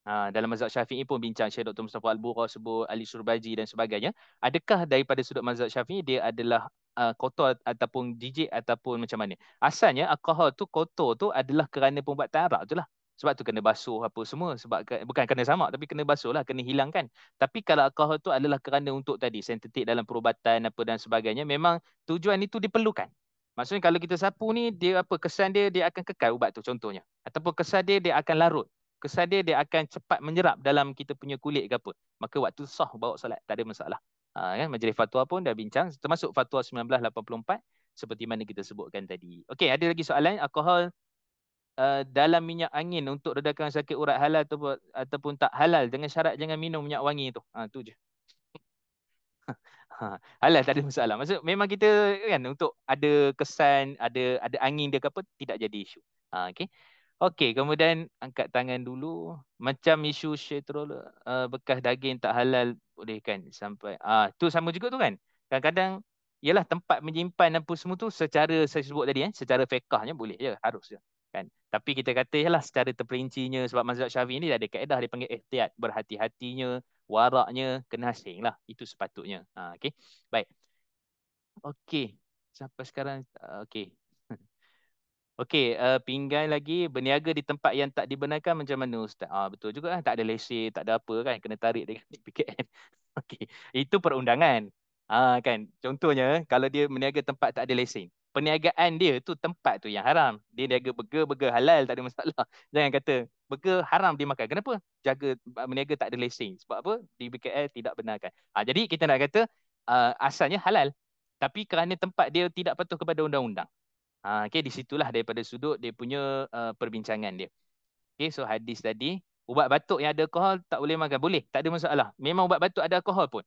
Dalam mazhab Syafi'i pun bincang, Syekh Dr. Mustafa Al-Bura sebut, Ali Surbaji dan sebagainya. Adakah daripada sudut mazhab Syafi'i dia adalah kotor ataupun jijik ataupun macam mana? Asalnya alkohol tu kotor tu adalah kerana pembuatan arak tu lah. Sebab tu kena basuh apa semua. Sebab bukan kena samak tapi kena basuh lah, kena hilangkan. Tapi kalau alkohol tu adalah kerana untuk tadi sintetik dalam perubatan apa dan sebagainya, memang tujuan itu diperlukan. Maksudnya kalau kita sapu ni, dia apa kesan dia akan kekal ubat tu contohnya. Ataupun kesan dia akan larut. Kesan dia akan cepat menyerap dalam kita punya kulit ke apa. Maka waktu sah bawa solat, tak ada masalah. Kan? Majlis Fatwa pun dah bincang, termasuk Fatwa 1984 seperti mana kita sebutkan tadi. Okey, ada lagi soalan, alkohol dalam minyak angin untuk redakan sakit urat halal ataupun tak halal dengan syarat jangan minum minyak wangi tu. Tu je. Halal, tak ada masalah. Maksud memang kita kan untuk ada kesan, ada angin dia ke apa, tidak jadi isu. Okey. Okey, kemudian angkat tangan dulu. Macam isu syetrol bekas daging tak halal boleh kan sampai tu sama juga tu kan. Kadang-kadang ialah tempat menyimpan apa semua tu secara saya sebut tadi secara fiqahnya boleh je, harus je kan. Tapi kita kata ialah secara terperincinya sebab mazhab Syafi'i ni ada kaedah dia panggil ihtiyat, berhati-hatinya, waraknya kena asing lah. Itu sepatutnya. Okey. Baik. Okey. Sampai sekarang okey. Okey, pinggan lagi berniaga di tempat yang tak dibenarkan macam mana Ustaz? Betul juga tak ada lesen, tak ada apa kan, kena tarik dengan PKN. Okey, itu perundangan. Kan, contohnya kalau dia berniaga tempat tak ada lesen, perniagaan dia tu tempat tu yang haram. Dia niaga burger halal tak ada masalah. Jangan kata burger haram dia makan. Kenapa? Jaga berniaga tak ada lesen. Sebab apa? Di BKN tidak benarkan. Jadi kita nak kata asalnya halal. Tapi kerana tempat dia tidak patuh kepada undang-undang. Okay, di situlah daripada sudut dia punya perbincangan dia. Okay, so hadis tadi, ubat batuk yang ada alkohol tak boleh makan. Boleh, tak ada masalah. Memang ubat batuk ada alkohol pun.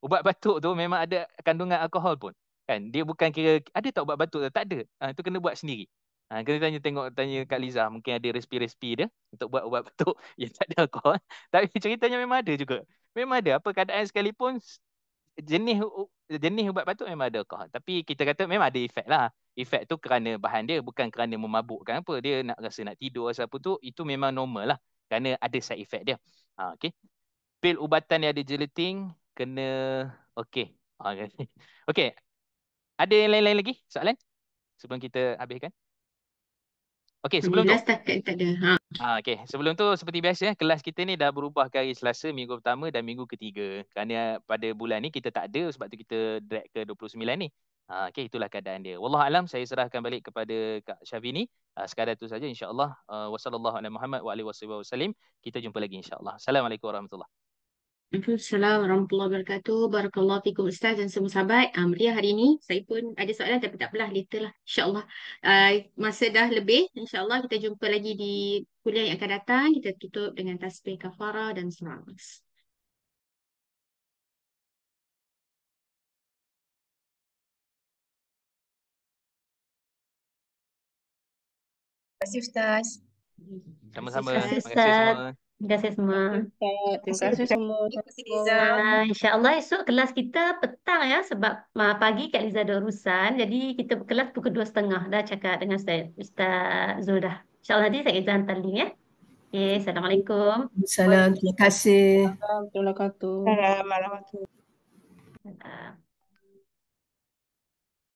Ubat batuk tu memang ada kandungan alkohol pun. Kan, dia bukan kira, ada tak ubat batuk tu? Tak ada. Itu kena buat sendiri. Kena tanya Kak Liza, mungkin ada respi-respi dia untuk buat ubat batuk yang tak ada alkohol. Tapi ceritanya memang ada juga. Memang ada. Apa keadaan sekalipun, jenis ubat batuk memang ada alkohol. Tapi kita kata memang ada efek lah. Efek tu kerana bahan dia, bukan kerana memabukkan apa. Dia nak rasa nak tidur atau apa tu, itu memang normal lah. Kerana ada side effect dia. Okay. Pil ubatan yang ada gelatin, kena okey. Okey. Ada yang lain-lain lagi soalan sebelum kita habiskan? Okey, sebelum tu. Alhamdulillah setakat tak ada. Okey, sebelum tu seperti biasa kelas kita ni dah berubah ke hari Selasa minggu pertama dan minggu ketiga. Kerana pada bulan ni kita tak ada sebab tu kita drag ke 29 ni. Okey, itulah keadaan dia. Wallahu alam, saya serahkan balik kepada Kak Syafini. Sekadar tu saja insya-Allah. Wassallallahu ala Muhammad wa alihi wasallam. Kita jumpa lagi insya-Allah. Assalamualaikum warahmatullahi. Waalaikumsalam warahmatullahi wabarakatuh. Barakallahu fikum Ustaz dan semua sahabat. Meriah hari ini. Saya pun ada soalan tapi tak apalah, later lah. InsyaAllah. Masa dah lebih. InsyaAllah kita jumpa lagi di kuliah yang akan datang. Kita tutup dengan tasbih kafarah dan surah Al-Nas. Terima kasih Ustaz. Sama-sama. Terima kasih, Terima kasih semua. Terima kasih semua. Terima kasih semua. Terima kasih Liza. InsyaAllah esok kelas kita petang ya sebab pagi Kak Liza ada urusan. Jadi kita berkelas pukul 2.30 dah cakap dengan Ustaz Zuldah. InsyaAllah nanti saya izin hantar link ya. Okay, Assalamualaikum. Salam. Terima kasih. Assalamualaikum warahmatullahi wabarakatuh. Assalamualaikum. Ah.